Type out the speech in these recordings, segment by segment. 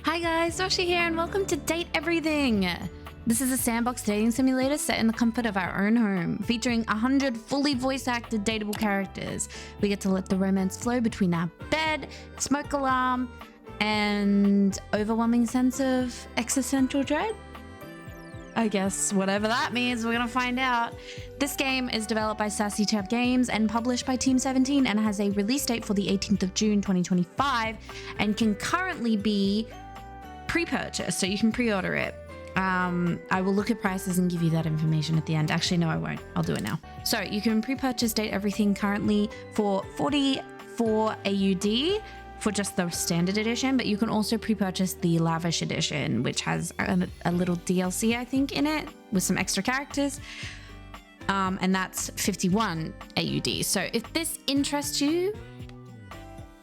Hi guys, Doshi here and welcome to Date Everything. This is a sandbox dating simulator set in the comfort of our own home, featuring 100 fully voice-acted dateable characters. We get to let the romance flow between our bed, smoke alarm, and overwhelming sense of existential dread. I guess whatever that means, we're gonna find out. This game is developed by Sassy Chap Games and published by Team 17 and has a release date for the 18th of June 2025 and can currently be pre-purchased, so you can pre-order it. I will look at prices and give you that information at the end. Actually, no, I won't. I'll do it now. So you can pre-purchase Date Everything currently for 44 AUD for just the standard edition, but you can also pre-purchase the lavish edition, which has a little DLC, I think, in it with some extra characters. And that's 51 AUD. So if this interests you,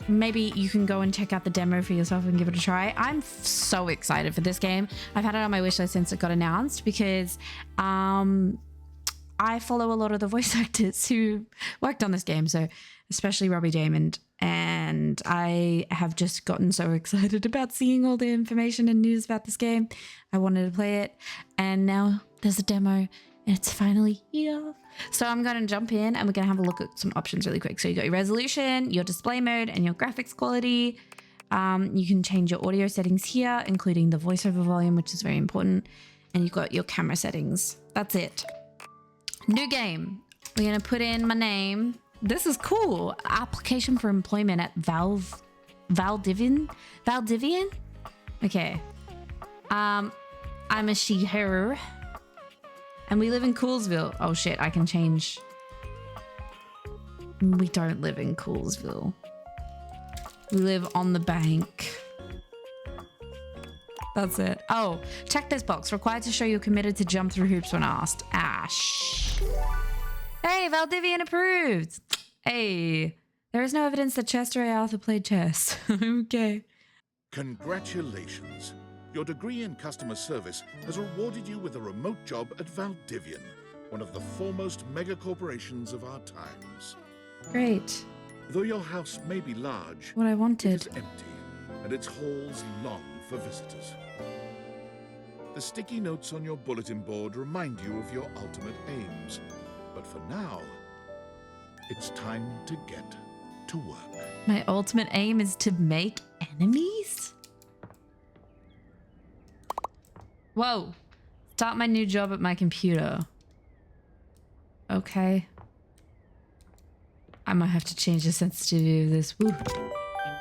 maybe you can go and check out the demo for yourself and give it a try. I'm so excited for this game. I've had it on my wish list since it got announced because I follow a lot of the voice actors who worked on this game, so especially Robbie Damon, and I have just gotten so excited about seeing all the information and news about this game. I wanted to play it, and now there's a demo and it's finally here. So I'm going to jump in and we're going to have a look at some options really quick. So you got your resolution, your display mode, and your graphics quality. You can change your audio settings here, including the voiceover volume, which is very important. And you've got your camera settings. That's it. New game. We're going to put in my name. This is cool. Application for employment at Valdivian? Okay. I'm a she-her. And we live in Coolsville. Oh shit, I can change. We don't live in Coolsville. We live on the bank. That's it. Oh, check this box. Required to show you're committed to jump through hoops when asked. Ash. Hey, Valdivian approved. Hey, there is no evidence that Chester A. Arthur played chess. Okay. Congratulations. Your degree in customer service has rewarded you with a remote job at Valdivian, one of the foremost mega corporations of our times. Great. Though your house may be large, What I it wanted. is empty, and its halls long for visitors. The sticky notes on your bulletin board remind you of your ultimate aims. But for now, it's time to get to work. My ultimate aim is to make enemies? Whoa. Start my new job at my computer. Okay. I might have to change the sensitivity of this. Woo.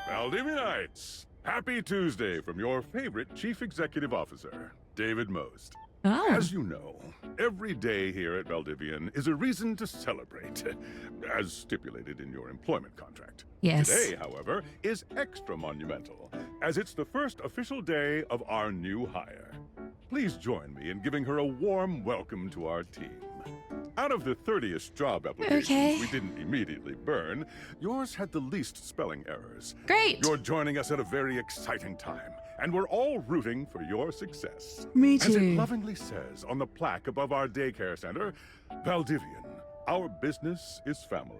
Valdivianites, happy Tuesday from your favorite Chief Executive Officer, David Most. Oh. As you know, every day here at Valdivian is a reason to celebrate, as stipulated in your employment contract. Yes. Today, however, is extra monumental, as it's the first official day of our new hire. Please join me in giving her a warm welcome to our team. Out of the 30-ish job applications we didn't immediately burn, yours had the least spelling errors. Great. You're joining us at a very exciting time, and we're all rooting for your success. Me As it too. lovingly says on the plaque above our daycare center, Valdivian, our business is family.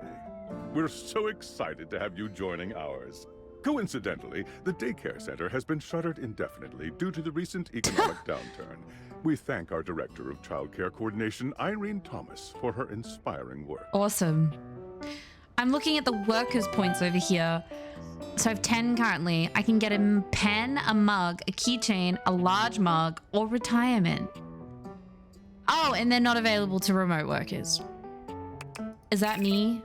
We're so excited to have you joining ours. Coincidentally, the daycare center has been shuttered indefinitely due to the recent economic downturn. We thank our Director of Child Care Coordination, Irene Thomas, for her inspiring work. Awesome. I'm looking at the workers' points over here. So I have 10 currently. I can get a pen, a mug, a keychain, a large mug, or retirement. Oh, and they're not available to remote workers. Is that me?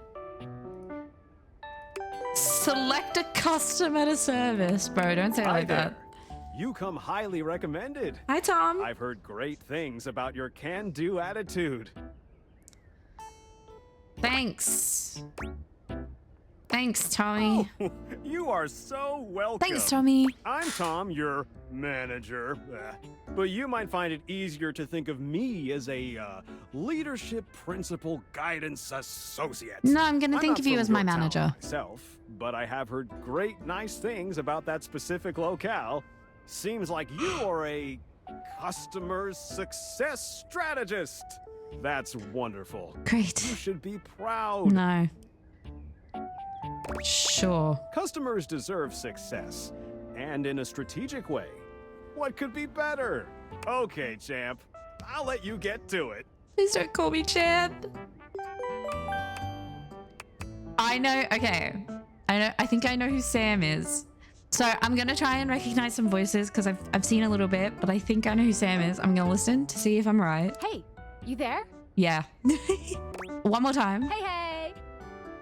Select a custom at a service. Bro, don't say it like that. You come highly recommended. Hi, Tom. I've heard great things about your can-do attitude. Thanks. Thanks, Tommy. Oh, you are so welcome. Thanks, Tommy. I'm Tom, your manager. But you might find it easier to think of me as a leadership principal guidance associate. No, I'm gonna think not of you from as my your town manager. myself, but I have heard great, nice things about that specific locale. Seems like you are a customer success strategist. That's wonderful. Great. You should be proud. No. Sure. Customers deserve success, and in a strategic way. What could be better? Okay, champ. I'll let you get to it. Please don't call me champ. I know. Okay. I think I know who Sam is. So I'm gonna try and recognize some voices because I've seen a little bit, but I think I know who Sam is. I'm gonna listen to see if I'm right. Hey, you there? Yeah. One more time. Hey, hey!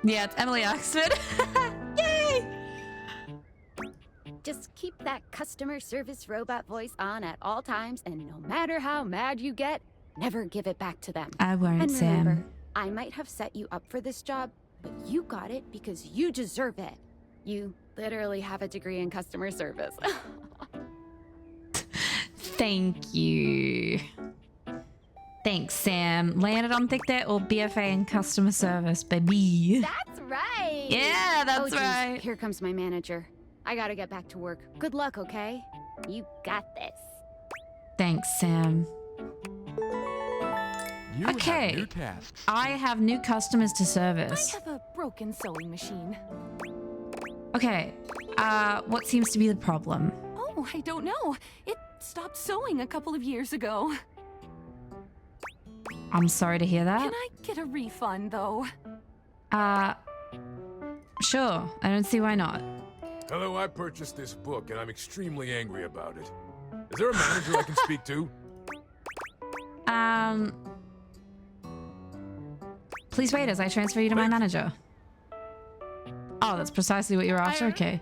Yeah, it's Emily Oxford. Yay! Just keep that customer service robot voice on at all times, and no matter how mad you get, never give it back to them. I won't, And Sam. remember, I might have set you up for this job, but you got it because you deserve it. You literally have a degree in customer service. Thank you. Thanks, Sam. Landed on Thick Debt or BFA in customer service, baby. That's right! Yeah, that's oh, geez, right. Here comes my manager. I gotta get back to work. Good luck, okay? You got this. Thanks, Sam. You Okay. have new tasks. I have new customers to I service. have a broken sewing machine. Okay. What seems to be the problem? Oh, I don't know. It stopped sewing a couple of years ago. I'm sorry to hear Can that. I get a refund, though? Sure. I don't see why not. Hello, I purchased this book and I'm extremely angry about it. Is there a manager I can speak to? Please wait as I transfer you to my manager. Oh, that's precisely what you're after? Okay.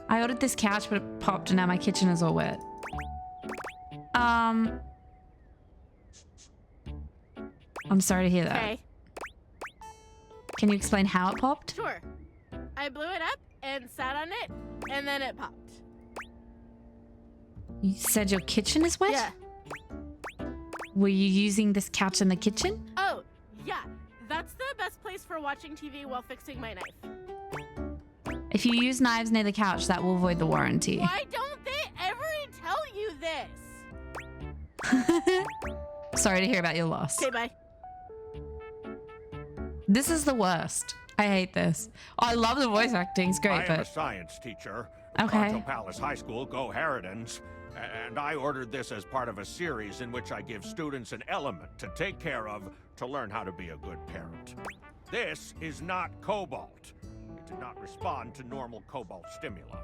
I ordered this couch, but it popped and now my kitchen is all wet. I'm sorry to hear that. Okay, Can you explain how it popped? sure. I blew it up and sat on it, and then it popped. You said your kitchen is wet? Yeah. Were you using this couch in the kitchen? Oh, yeah. That's the best place for watching TV while fixing my knife. If you use knives near the couch, that will void the warranty. Why don't they ever tell you this? Sorry to hear about your loss. Okay, bye. This is the worst. I hate this. Oh, I love the voice acting. It's great, I am a but science teacher. Okay. Toronto Palace High School, go Harridans. And I ordered this as part of a series in which I give students an element to take care of to learn how to be a good parent. This is not cobalt. It did not respond to normal cobalt stimuli.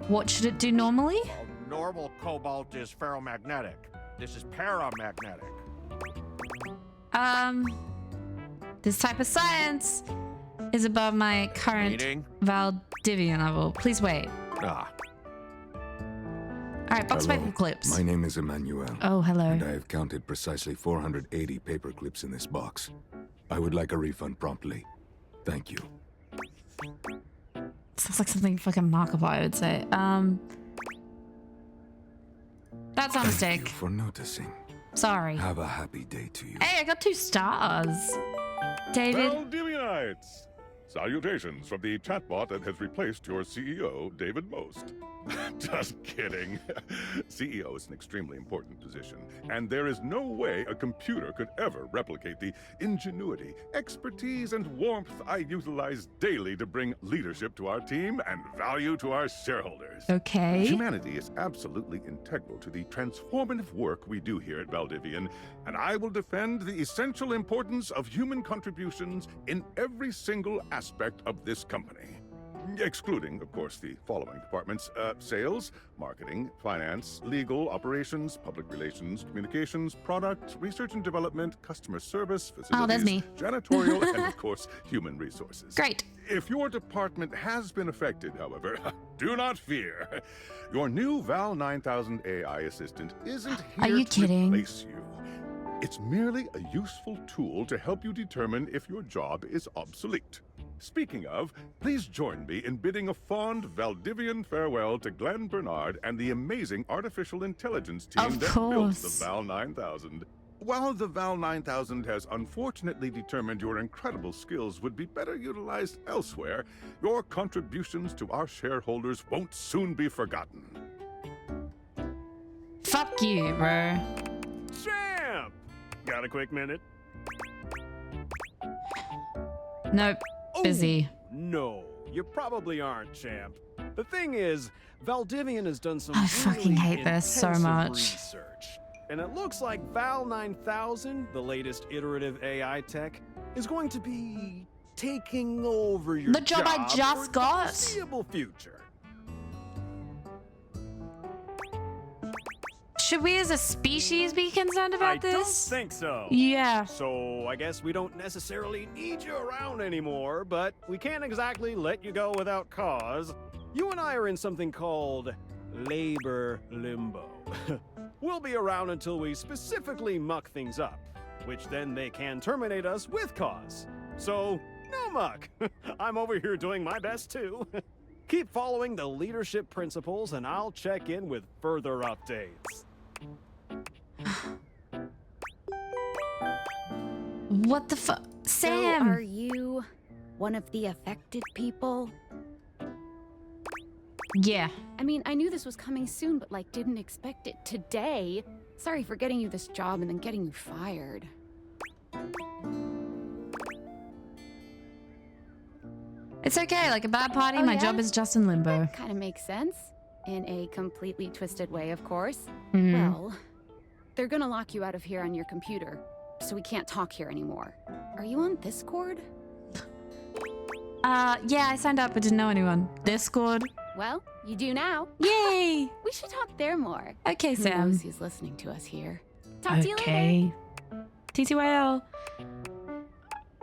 what should it do normally? Well, normal cobalt is ferromagnetic. This is paramagnetic. This type of science is above my current Meaning? Valdivian level. Please wait. Ah. All right, box Hello. paper clips. My name is Emmanuel. Oh, hello. And I have counted precisely 480 paper clips in this box. I would like a refund promptly. Thank you. Sounds like something fucking Markiplier would say. That's a Thank mistake. you for noticing. Sorry. Have a happy day to you. Hey, I got 2 stars. David. Valdivianites! Salutations from the chatbot that has replaced your CEO, David Most. Just kidding. CEO is an extremely important position, and there is no way a computer could ever replicate the ingenuity, expertise, and warmth I utilize daily to bring leadership to our team and value to our shareholders. Okay. Humanity is absolutely integral to the transformative work we do here at Valdivian, and I will defend the essential importance of human contributions in every single aspect of this company. Excluding, of course, the following departments: sales, marketing, finance, legal, operations, public relations, communications, product, research and development, customer service, facilities, Oh, that's me. janitorial, and, of course, human resources. Great. If your department has been affected, however, do not fear. Your new Val 9000 AI assistant isn't here Are you to kidding? replace you. It's merely a useful tool to help you determine if your job is obsolete. Speaking of, please join me in bidding a fond Valdivian farewell to Glenn Bernard and the amazing artificial intelligence team Of that built course. the Val 9000. While the Val 9000 has unfortunately determined your incredible skills would be better utilized elsewhere, your contributions to our shareholders won't soon be forgotten. Fuck you, bro. Champ! Got a quick minute? Nope. Busy. No, you probably aren't, champ. The thing is, Valdivian has done some I fucking really hate this so intensive much. research. And it looks like Val 9000, the latest iterative AI tech, is going to be taking over your The job I just for got? the foreseeable future. Should we as a species be concerned about I don't this? think so. Yeah. So I guess we don't necessarily need you around anymore, but we can't exactly let you go without cause. You and I are in something called labor limbo. We'll be around until we specifically muck things up, which then they can terminate us with cause. So, no muck. I'm over here doing my best too. Keep following the leadership principles and I'll check in with further updates. What the fuck? Sam! So are you one of the affected people? Yeah. I mean, I knew this was coming soon, but like didn't expect it today. Sorry for getting you this job and then getting you fired. It's okay, like a bad party, Oh, my yeah? job is just in limbo. Kind of makes sense. In a completely twisted way, of course. Mhm. Well, they're gonna lock you out of here on your computer, so we can't talk here anymore. Are you on Discord? Yeah, I signed up but didn't know anyone. Discord. Well, you do now. Yay! We should talk there more. Okay, Who Sam. knows who's listening to us here? Talk to you later. Okay. TTYL.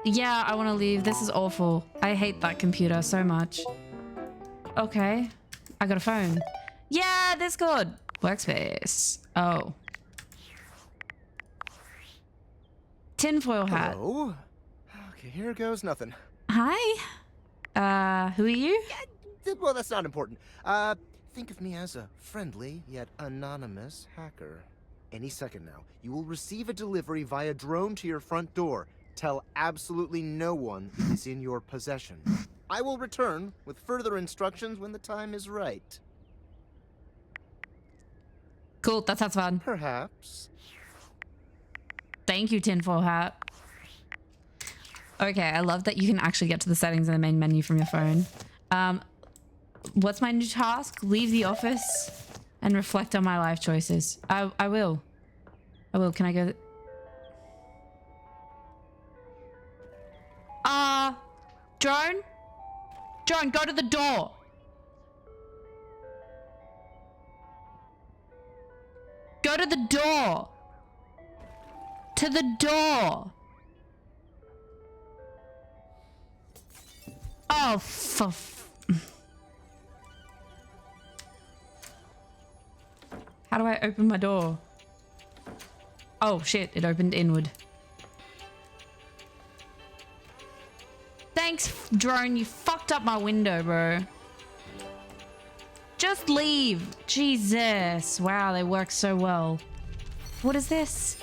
Yeah, I want to leave. This is awful. I hate that computer so much. Okay. I got a phone. Yeah, Discord. Workspace. Oh. Tinfoil hat. Hello? Okay, here goes nothing. Hi. Who are you? Well, that's not important. Think of me as a friendly yet anonymous hacker. Any second now, you will receive a delivery via drone to your front door. Tell absolutely no one it is in your possession. I will return with further instructions when the time is right. Cool, that sounds fun. Perhaps. Thank you, tinfoil hat. Okay, I love that you can actually get to the settings in the main menu from your phone. What's my new task? Leave the office and reflect on my life choices. I will. I will. Can I go? Drone? Drone, go to the door. Go to the door. To the door. Oh, how do I open my door? Oh shit, it opened inward. Thanks, drone. You fucked up my window, bro. Just leave. Jesus. Wow, they work so well. What is this?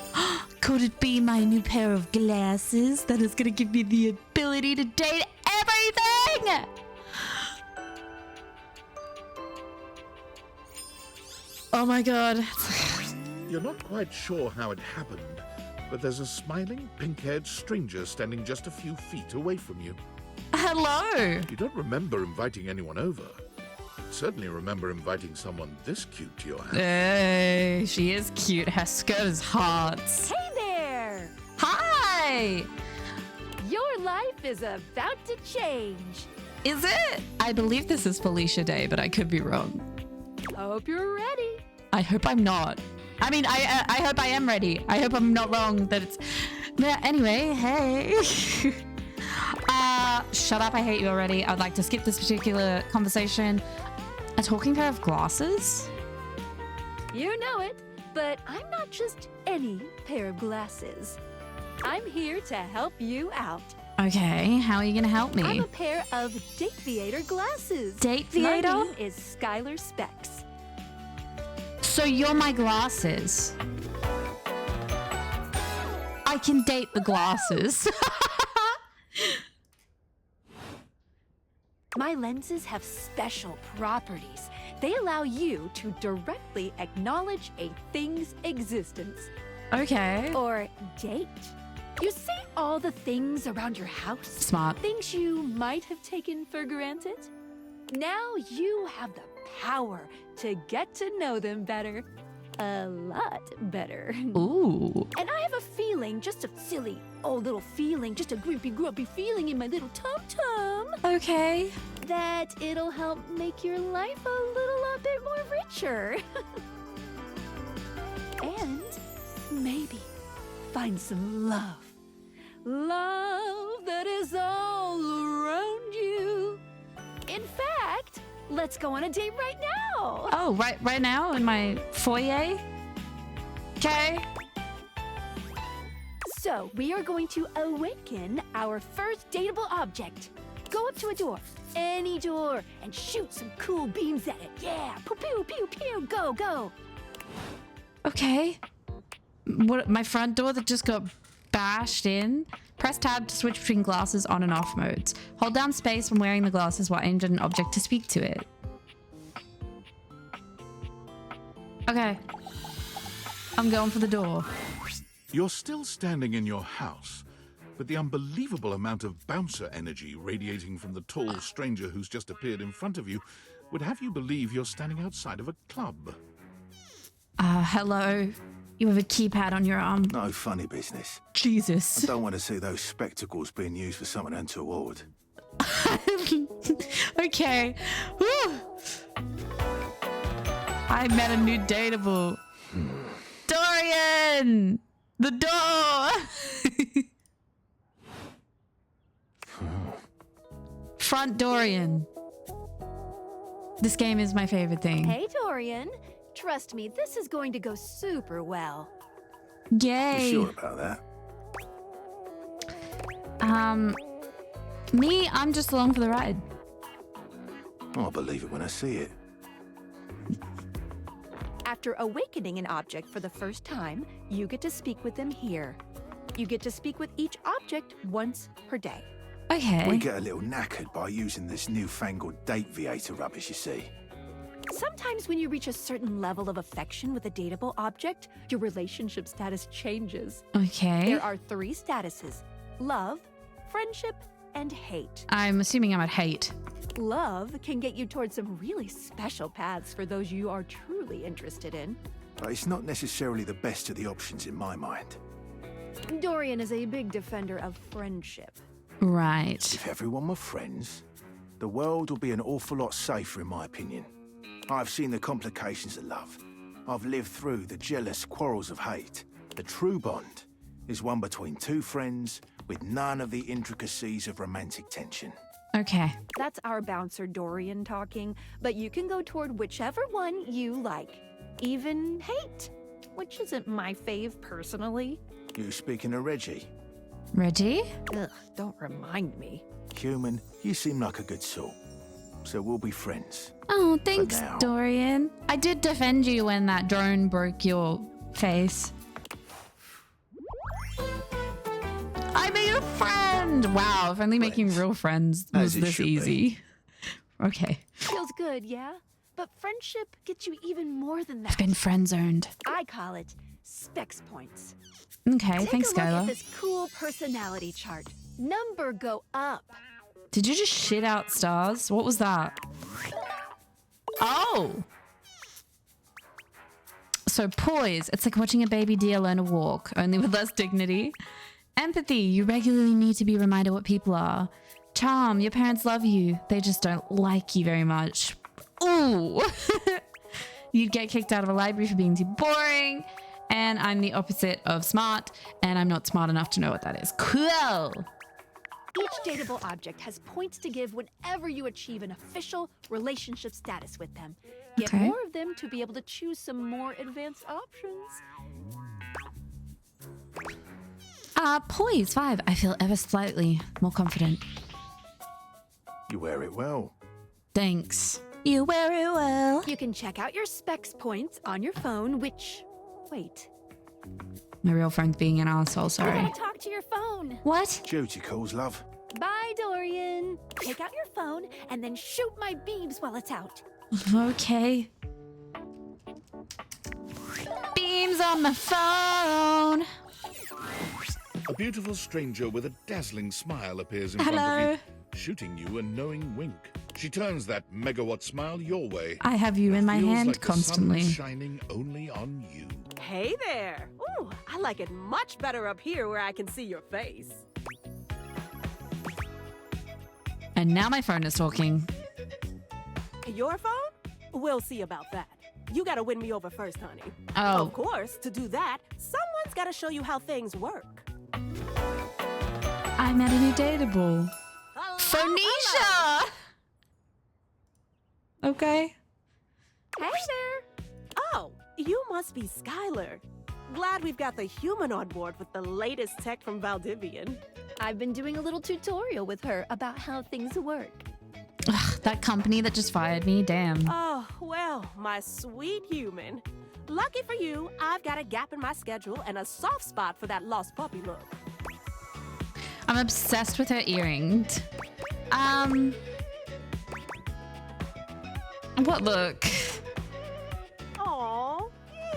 Could it be my new pair of glasses that is gonna give me the ability to date everything? Oh my god. You're not quite sure how it happened, but there's a smiling, pink-haired stranger standing just a few feet away from you. Hello. You don't remember inviting anyone over. You'd certainly remember inviting someone this cute to your house. Hey, she is cute. Her skirt is hot. Hey there! Hi. Your life is about to change. Is it? I believe this is Felicia Day, but I could be wrong. Hope you're ready. I hope I'm not. I mean, I hope I am ready. I hope I'm not wrong that it's... But anyway, hey. Shut up, I hate you already. I'd like to skip this particular conversation. A talking pair of glasses? You know it, but I'm not just any pair of glasses. I'm here to help you out. Okay, how are you gonna help me? I'm a pair of Date Theater glasses. Date My Theater? name is Skylar Specs. So you're my glasses. I can date the glasses. My lenses have special properties. They allow you to directly acknowledge a thing's existence. Okay. Or date You see all the things around your house? Smart. Things you might have taken for granted? Now you have the power to get to know them better. A lot better. Ooh. And I have a feeling, just a silly old little feeling, just a grumpy feeling in my little tum-tum, Okay. that it'll help make your life a little bit more richer. And maybe find some love. Love that is all around you. In fact, let's go on a date right now. Oh, right now in my foyer? Okay. So we are going to awaken our first dateable object. Go up to a door, any door, and shoot some cool beams at it. Yeah, pew, pew, pew, pew, go, go. Okay. What, my front door that just got bashed in? Press tab to switch between glasses on and off modes. Hold down space when wearing the glasses while aimed at an object to speak to it. Okay. I'm going for the door. You're still standing in your house, but the unbelievable amount of bouncer energy radiating from the tall stranger who's just appeared in front of you would have you believe you're standing outside of a club. Hello. You have a keypad on your arm. No funny business. Jesus. I don't want to see those spectacles being used for something untoward. Okay. Whew. I met a new dateable. Dorian! The door! Front Dorian. This game is my favorite thing. Hey, Dorian. Trust me, this is going to go super well. Yay. You sure about that? Me, I'm just along for the ride. I'll believe it when I see it. After awakening an object for the first time, you get to speak with them here. You get to speak with each object once per day. Okay. We get a little knackered by using this newfangled date viator rubbish, you see. Sometimes when you reach a certain level of affection with a dateable object, your relationship status changes. Okay. There are 3 statuses: love, friendship, and hate. I'm assuming I'm at hate. Love can get you towards some really special paths for those you are truly interested in. But it's not necessarily the best of the options in my mind. Dorian is a big defender of friendship. Right. If everyone were friends, the world would be an awful lot safer, in my opinion. I've seen the complications of love. I've lived through the jealous quarrels of hate. The true bond is one between 2 friends with none of the intricacies of romantic tension. Okay. That's our bouncer Dorian talking, but you can go toward whichever one you like. Even hate, which isn't my fave personally. You speaking of Reggie? Reggie? Ugh, don't remind me. Human, you seem like a good sort. So we'll be friends. Oh, thanks, now. Dorian. I did defend you when that drone broke your face. I made a friend! Wow, if only making real friends was As it this should be. easy. Okay. Feels good, yeah? But friendship gets you even more than that. I've been friend-zoned. I call it specs points. Okay, Take thanks, a look Skylar. at this cool personality chart. Number go up. Did you just shit out stars? What was that? Oh! So poise, it's like watching a baby deer learn to walk, only with less dignity. Empathy, you regularly need to be reminded what people are. Charm, your parents love you, they just don't like you very much. Ooh! You'd get kicked out of a library for being too boring. And I'm the opposite of smart, and I'm not smart enough to know what that is. Cool! Each dateable object has points to give whenever you achieve an official relationship status with them. Get Okay. more of them to be able to choose some more advanced options. Poise 5. I feel ever slightly more confident. You wear it well. Thanks. You wear it well. You can check out your specs points on your phone, which... Wait. My real friend's being an asshole, You sorry. gotta talk to your phone. What? Duty calls, love. Bye, Dorian. Take out your phone and then shoot my beams while it's out. Okay. Beams on my phone. A beautiful stranger with a dazzling smile appears in front Hello. of you, shooting you a knowing wink. She turns that megawatt smile your way. I have you in my Feels hand like constantly. The sun is shining only on you. Hey there! Ooh, I like it much better up here where I can see your face. And now my phone is talking. Your phone? We'll see about that. You gotta win me over first, honey. Oh. Of course, to do that, someone's gotta show you how things work. I met a new datable. Phoenicia! Okay. Hey there! Oh, you must be Skylar. Glad we've got the human on board with the latest tech from Valdivian. I've been doing a little tutorial with her about how things work. Ugh, that company that just fired me, damn. Oh, well, my sweet human. Lucky for you, I've got a gap in my schedule and a soft spot for that lost puppy look. I'm obsessed with her earrings. What look? Aw,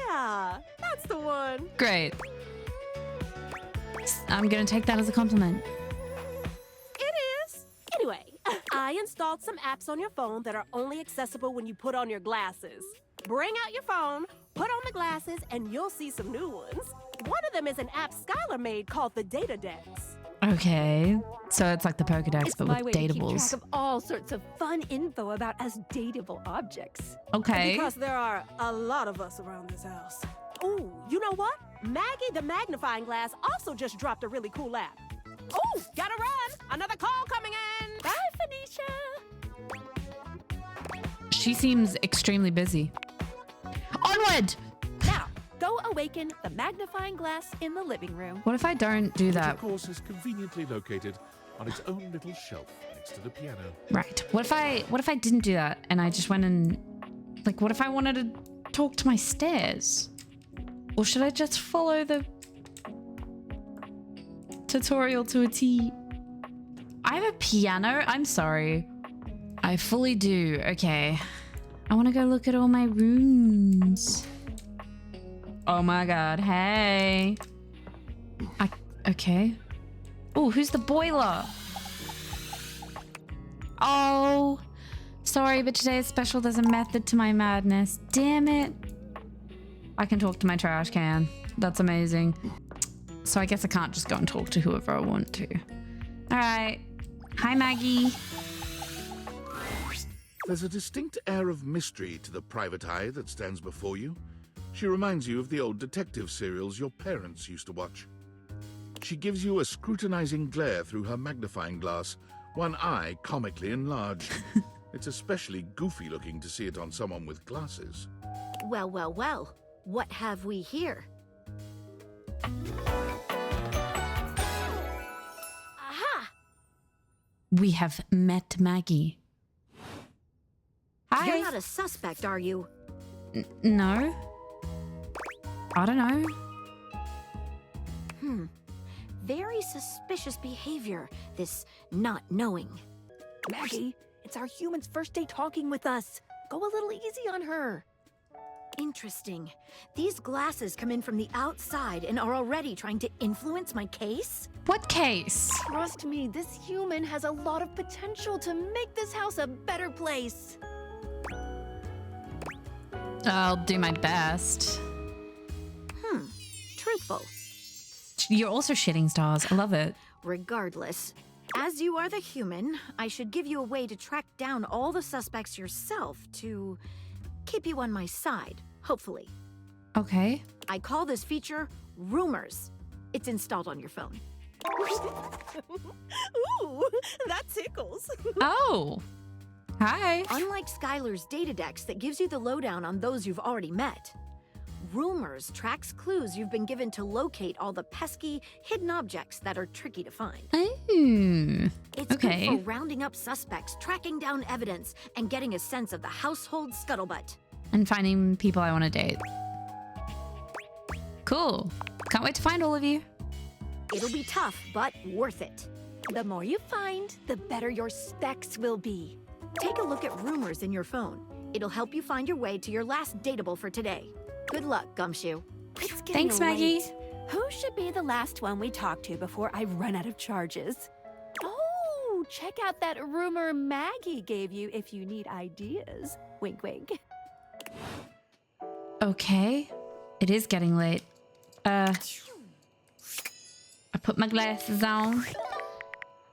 yeah, that's the one. Great. I'm gonna take that as a compliment. It is. Anyway, I installed some apps on your phone that are only accessible when you put on your glasses. Bring out your phone, put on the glasses, and you'll see some new ones. One of them is an app Skylar made called the Datadex. Okay. So it's like the Pokedex, It's but my with way to keep datables. track of all sorts of fun info about us dateable objects. Okay. Because there are a lot of us around this house. Ooh, you know what? Maggie the magnifying glass also just dropped a really cool app. Ooh, gotta run! Another call coming in! Bye, Phoenicia! She seems extremely busy. Onward! Now, go awaken the magnifying glass in the living room. What if I don't do Which, that? of course, is conveniently located on its own little shelf next to the piano. Right. What if I didn't do that and I just went and like what if I wanted to talk to my stairs? Or should I just follow the tutorial to a T? I have a piano? I'm sorry. I fully do. Okay. I want to go look at all my rooms. Oh my god. Hey. Okay. Oh, who's the boiler? Oh. Sorry, but today's special. There's a method to my madness. Damn it. I can talk to my trash can. That's amazing. So I guess I can't just go and talk to whoever I want to. All right. Hi, Maggie. There's a distinct air of mystery to the private eye that stands before you. She reminds you of the old detective serials your parents used to watch. She gives you a scrutinizing glare through her magnifying glass, one eye comically enlarged. It's especially goofy looking to see it on someone with glasses. Well, well, well. What have we here? Aha! We have met Maggie. Hi. You're not a suspect, are you? No. I don't know. Very suspicious behavior, this not knowing. Maggie, it's our human's first day talking with us. Go a little easy on her. Interesting. These glasses come in from the outside and are already trying to influence my case? What case? Trust me, this human has a lot of potential to make this house a better place. I'll do my best. Truthful. You're also shitting stars. I love it. Regardless, as you are the human, I should give you a way to track down all the suspects yourself to keep you on my side, hopefully. Okay. I call this feature Rumors. It's installed on your phone. Ooh, that tickles. Oh. Hi. Unlike Skylar's Datadex that gives you the lowdown on those you've already met, Rumors tracks clues you've been given to locate all the pesky, hidden objects that are tricky to find. Ooh. It's Okay. good for rounding up suspects, tracking down evidence, and getting a sense of the household scuttlebutt. And finding people I want to date. Cool. Can't wait to find all of you. It'll be tough, but worth it. The more you find, the better your specs will be. Take a look at Rumors in your phone. It'll help you find your way to your last dateable for today. Good luck, Gumshoe. It's getting Thanks, Maggie. late. Who should be the last one we talk to before I run out of charges? Oh, check out that rumor Maggie gave you if you need ideas. Wink, wink. Okay. It is getting late. I put my glasses on.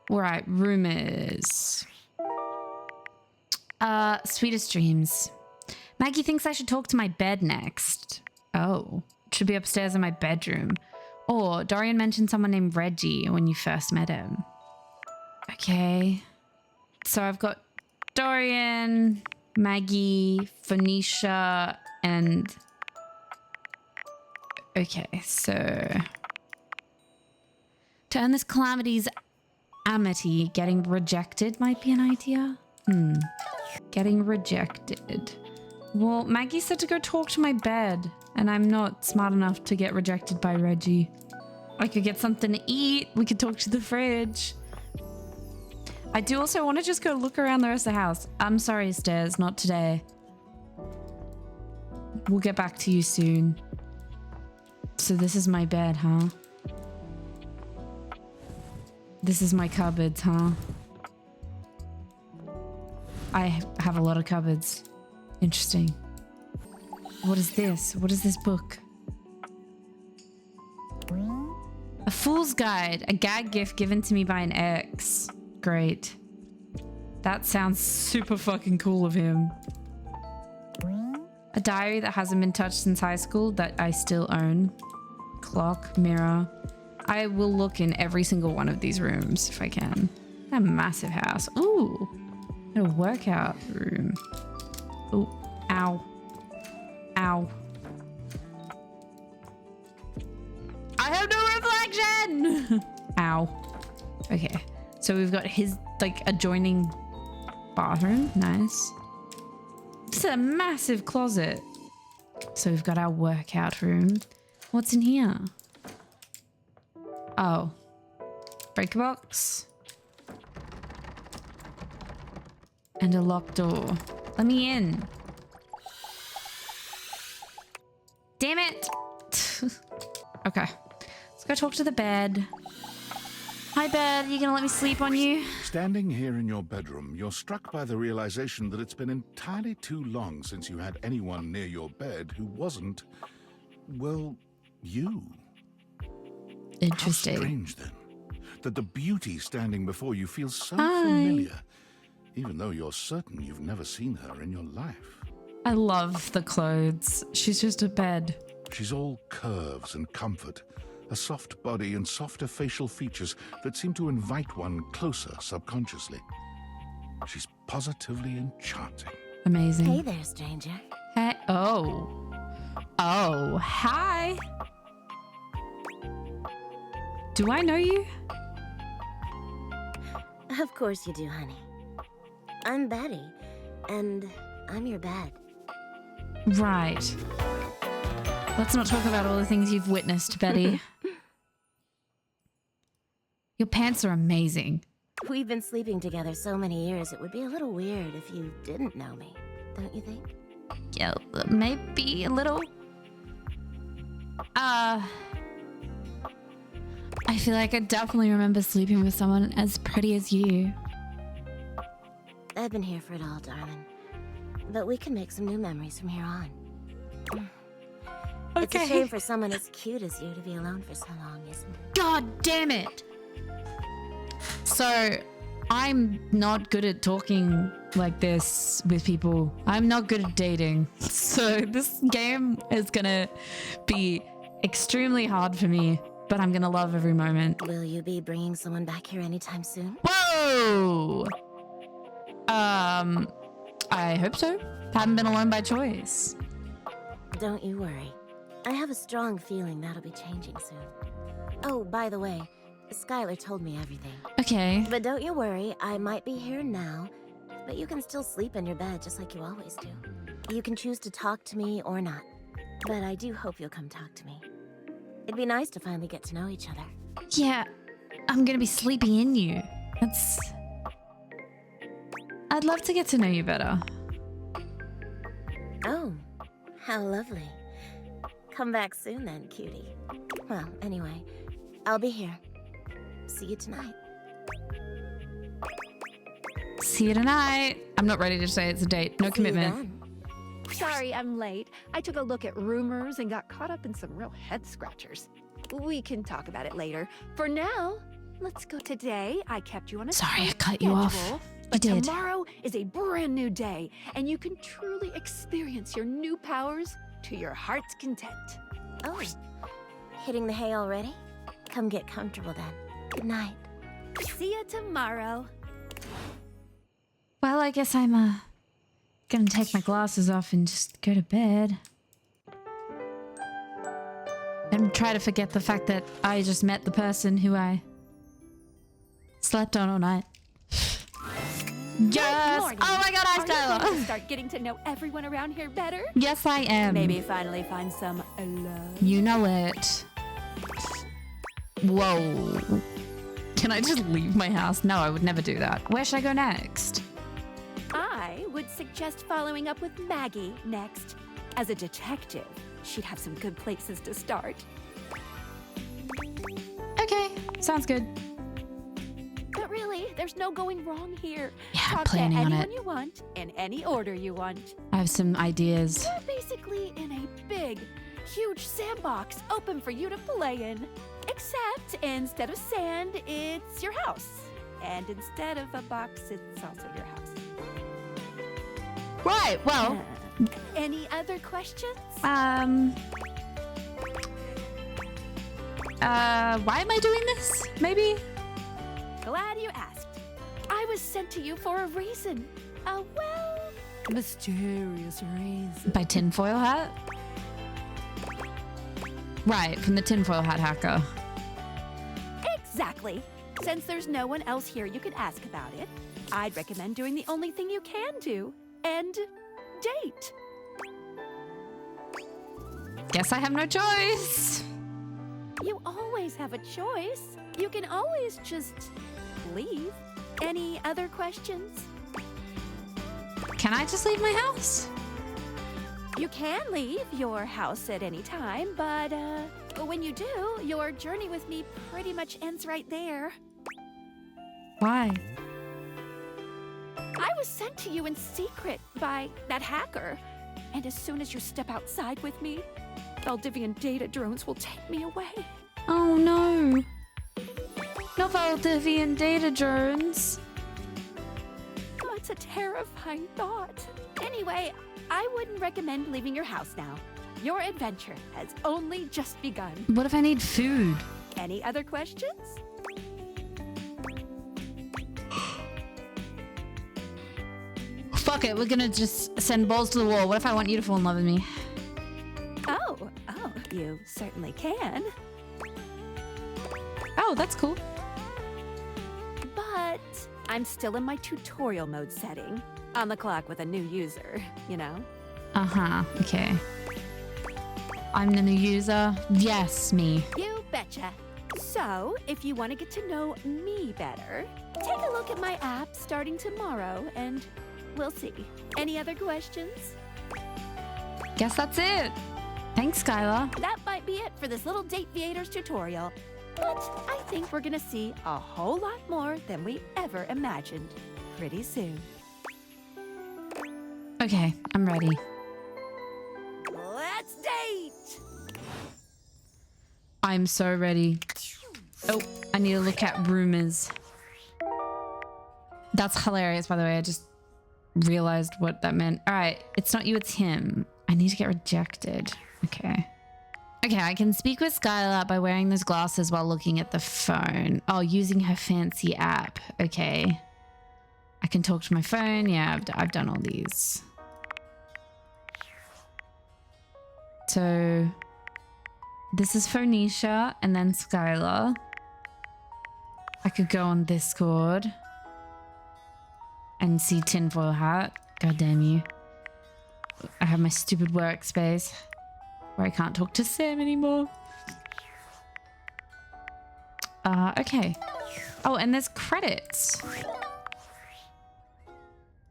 Right, rumors. Sweetest dreams. Maggie thinks I should talk to my bed next. Oh, it should be upstairs in my bedroom. Or Dorian mentioned someone named Reggie when you first met him. Okay. So I've got Dorian, Maggie, Phoenicia, and... Okay, so... To earn this calamity's amity, getting rejected might be an idea. Getting rejected. Well, Maggie said to go talk to my bed, and I'm not smart enough to get rejected by Reggie. I could get something to eat. We could talk to the fridge. I do also want to just go look around the rest of the house. I'm sorry, Stairs, not today. We'll get back to you soon. So this is my bed, huh? This is my cupboards, huh? I have a lot of cupboards. Interesting. What is this? What is this book? A fool's guide, a gag gift given to me by an ex. Great. That sounds super fucking cool of him. A diary that hasn't been touched since high school that I still own. Clock, mirror. I will look in every single one of these rooms if I can. A massive house. Ooh. A workout room. Ooh. Ow. Ow. I have no reflection! Ow. Okay. So we've got his, like, adjoining bathroom. Nice. It's a massive closet. So we've got our workout room. What's in here? Oh. Breaker box. And a locked door. Let me in. Damn it! Okay. Let's go talk to the bed. Hi, bed. You gonna let me sleep on you? Standing here in your bedroom, you're struck by the realization that it's been entirely too long since you had anyone near your bed who wasn't, well, you. Interesting. How strange, then, that the beauty standing before you feels so familiar, even though you're certain you've never seen her in your life. I love the clothes. She's just a bed. She's all curves and comfort, a soft body and softer facial features that seem to invite one closer subconsciously. She's positively enchanting. Amazing. Hey there, stranger. Hey. Oh. Oh, hi. Do I know you? Of course you do, honey. I'm Betty, and I'm your bed. Right. Let's not talk about all the things you've witnessed, Betty. Your pants are amazing. We've been sleeping together so many years, it would be a little weird if you didn't know me, don't you think? Yeah, maybe a little. I feel like I definitely remember sleeping with someone as pretty as you. I've been here for it all, darling. But we can make some new memories from here on. Okay. It's a shame for someone as cute as you to be alone for so long, isn't it? God damn it! So, I'm not good at talking like this with people. I'm not good at dating. So this game is gonna be extremely hard for me, but I'm gonna love every moment. Will you be bringing someone back here anytime soon? Whoa! I hope so. Haven't been alone by choice. Don't you worry. I have a strong feeling that'll be changing soon. Oh, by the way, Skylar told me everything. Okay. But don't you worry, I might be here now, but you can still sleep in your bed just like you always do. You can choose to talk to me or not, but I do hope you'll come talk to me. It'd be nice to finally get to know each other. Yeah, I'm gonna be sleeping in you. I'd love to get to know you better. Oh, how lovely. Come back soon then, cutie. Well, anyway, I'll be here. See you tonight. See you tonight. I'm not ready to say it's a date. No commitment. Sorry, I'm late. I took a look at rumors and got caught up in some real head scratchers. We can talk about it later. For now, let's go today. I kept you on a Sorry, I tight cut you off. schedule, You but did. tomorrow is a brand new day, and you can truly experience your new powers to your heart's content. Oh, hitting the hay already? Come get comfortable then. Good night. See you tomorrow. Well, I guess I'm gonna take my glasses off and just go to bed. And try to forget the fact that I just met the person who I slept on all night. Yes! Morning. Oh my god, hi, Are you going Skylar! to start getting to know everyone around here better? Yes, I am. Maybe finally find some love. You know it. Whoa. Can I just leave my house? No, I would never do that. Where should I go next? I would suggest following up with Maggie next. As a detective, she'd have some good places to start. Okay, sounds good. But really, there's no going wrong here. Yeah, Talk to planning on anyone it. you want, in any order you want. I have some ideas. You're basically in a big, huge sandbox open for you to play in. Except instead of sand, it's your house. And instead of a box, it's also your house. Right, well. Any other questions? Why am I doing this? Maybe? Glad you asked. I was sent to you for a reason. A, well, mysterious reason. By tinfoil hat? Right, from the tinfoil hat hacker. Exactly. Since there's no one else here you can ask about it, I'd recommend doing the only thing you can do, and date. Guess I have no choice. You always have a choice. You can always just leave. Any other questions? Can I just leave my house? You can leave your house at any time, but when you do, your journey with me pretty much ends right there. Why? I was sent to you in secret by that hacker. And as soon as you step outside with me, Valdivian data drones will take me away. Oh no. Not Valdivian data drones. Oh, it's a terrifying thought. Anyway, I wouldn't recommend leaving your house now. Your adventure has only just begun. What if I need food? Any other questions? Fuck it, we're gonna just send balls to the wall. What if I want you to fall in love with me? Oh, you certainly can. Oh, that's cool. But I'm still in my tutorial mode setting. On the clock with a new user, you know? Uh-huh, okay. I'm the new user. Yes, me. You betcha. So, if you want to get to know me better, take a look at my app starting tomorrow and we'll see. Any other questions? Guess that's it. Thanks, Skylar. That might be it for this little Date Viators tutorial. But I think we're gonna see a whole lot more than we ever imagined pretty soon. Okay, I'm ready. Let's date! I'm so ready. Oh, I need to look at rumors. That's hilarious, by the way. I just realized what that meant. All right, it's not you, it's him. I need to get rejected. Okay. Okay, I can speak with Skylar by wearing those glasses while looking at the phone. Oh, using her fancy app. Okay. I can talk to my phone. Yeah, I've done all these. So this is Phoenicia and then Skylar. I could go on Discord and see tinfoil hat. God damn you. I have my stupid workspace where I can't talk to Sam anymore. Okay. Oh, and there's credits.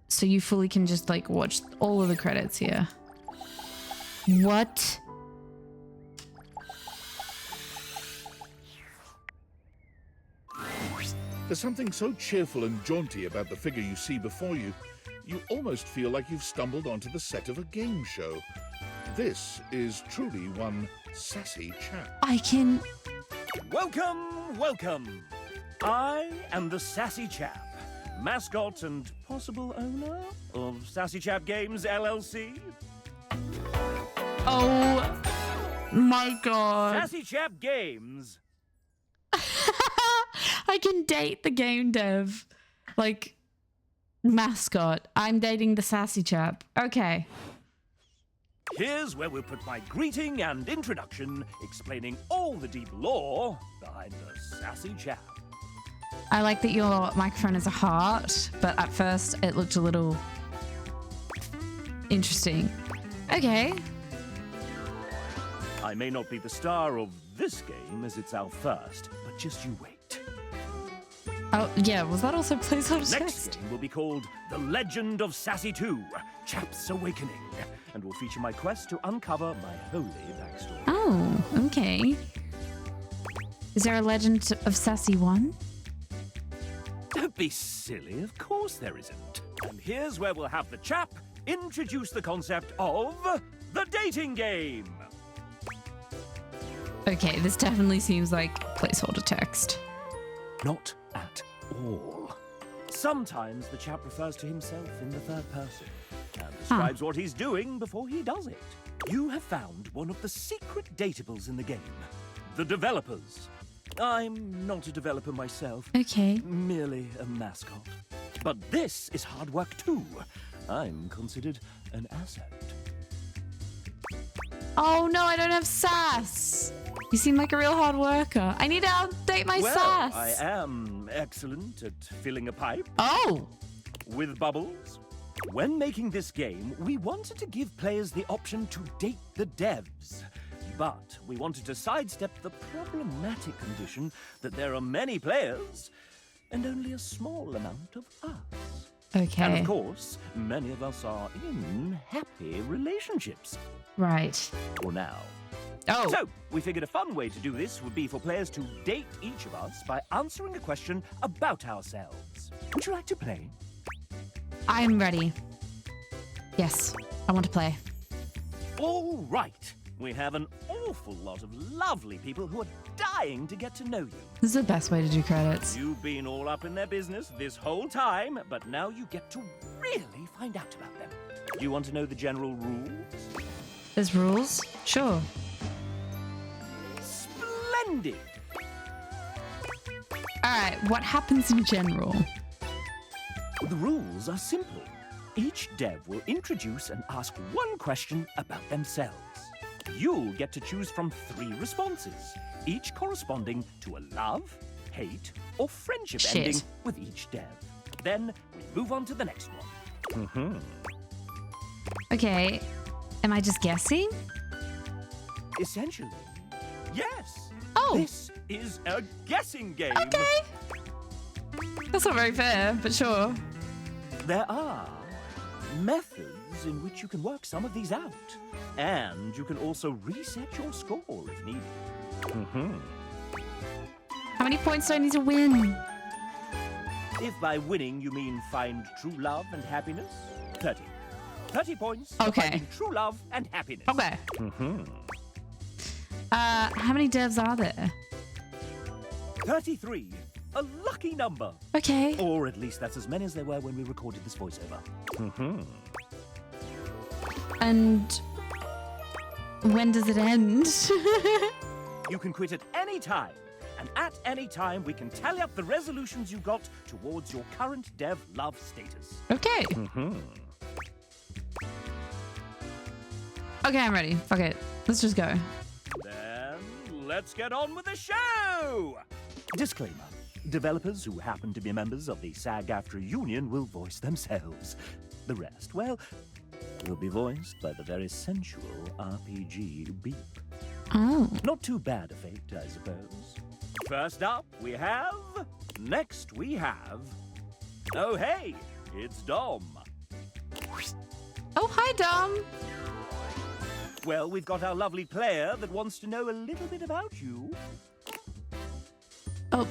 So you fully can just like watch all of the credits here. What? There's something so cheerful and jaunty about the figure you see before you, you almost feel like you've stumbled onto the set of a game show. This is truly one sassy chap. I can... Welcome, welcome. I am the Sassy Chap, mascot and possible owner of Sassy Chap Games, LLC. Oh my god. Sassy Chap Games. I can date the game dev. Like, mascot. I'm dating the Sassy Chap. Okay. Here's where we'll put my greeting and introduction, explaining all the deep lore behind the Sassy Chap. I like that your microphone is a heart, but at first it looked a little interesting. Okay. I may not be the star of this game as it's our first, but just you wait. Oh, yeah, was that also placeholder Next text? game will be called The Legend of Sassy 2, Chap's Awakening, and will feature my quest to uncover my holy backstory. Oh, okay. Is there a Legend of Sassy 1? Don't be silly, of course there isn't. And here's where we'll have the chap introduce the concept of the dating game. Okay, this definitely seems like placeholder text. Not at all. Sometimes the chap refers to himself in the third person and describes what he's doing before he does it. You have found one of the secret datables in the game. The developers. I'm not a developer myself. Okay. Merely a mascot. But this is hard work too. I'm considered an asset. Oh no, I don't have sass. You seem like a real hard worker. I need to update my sass. I am excellent at filling a pipe. Oh! With bubbles. When making this game, we wanted to give players the option to date the devs. But we wanted to sidestep the problematic condition that there are many players and only a small amount of us. Okay. And of course, many of us are in happy relationships. Right. For now. Oh. So, we figured a fun way to do this would be for players to date each of us by answering a question about ourselves. Would you like to play? I'm ready. Yes, I want to play. All right. We have an awful lot of lovely people who are dying to get to know you. This is the best way to do credits. You've been all up in their business this whole time, but now you get to really find out about them. Do you want to know the general rules? There's rules? Sure. Splendid! Alright, what happens in general? The rules are simple. Each dev will introduce and ask one question about themselves. You'll get to choose from 3 responses, each corresponding to a love, hate, or friendship ending with each dev. Then we move on to the next one. Okay, am I just guessing? Essentially, yes. Oh. This is a guessing game. Okay. That's not very fair, but sure. There are methods in which you can work some of these out. And you can also reset your score if needed. How many points do I need to win? If by winning you mean find true love and happiness, 30. 30 points for Okay. finding true love and happiness. Okay. How many devs are there? 33. A lucky number. Okay. Or at least that's as many as there were when we recorded this voiceover. And when does it end? You can quit at any time. And at any time, we can tally up the resolutions you got towards your current dev love status. Okay. Okay, I'm ready. Fuck it. Let's just go. Then let's get on with the show! Disclaimer. Developers who happen to be members of the SAG-AFTRA union will voice themselves. The rest, well, will be voiced by the very sensual RPG Beep. Oh. Not too bad a fate, I suppose. First up, we have... Next, we have... Oh, hey, it's Dom. Oh, hi, Dom. Well, we've got our lovely player that wants to know a little bit about you. Oh,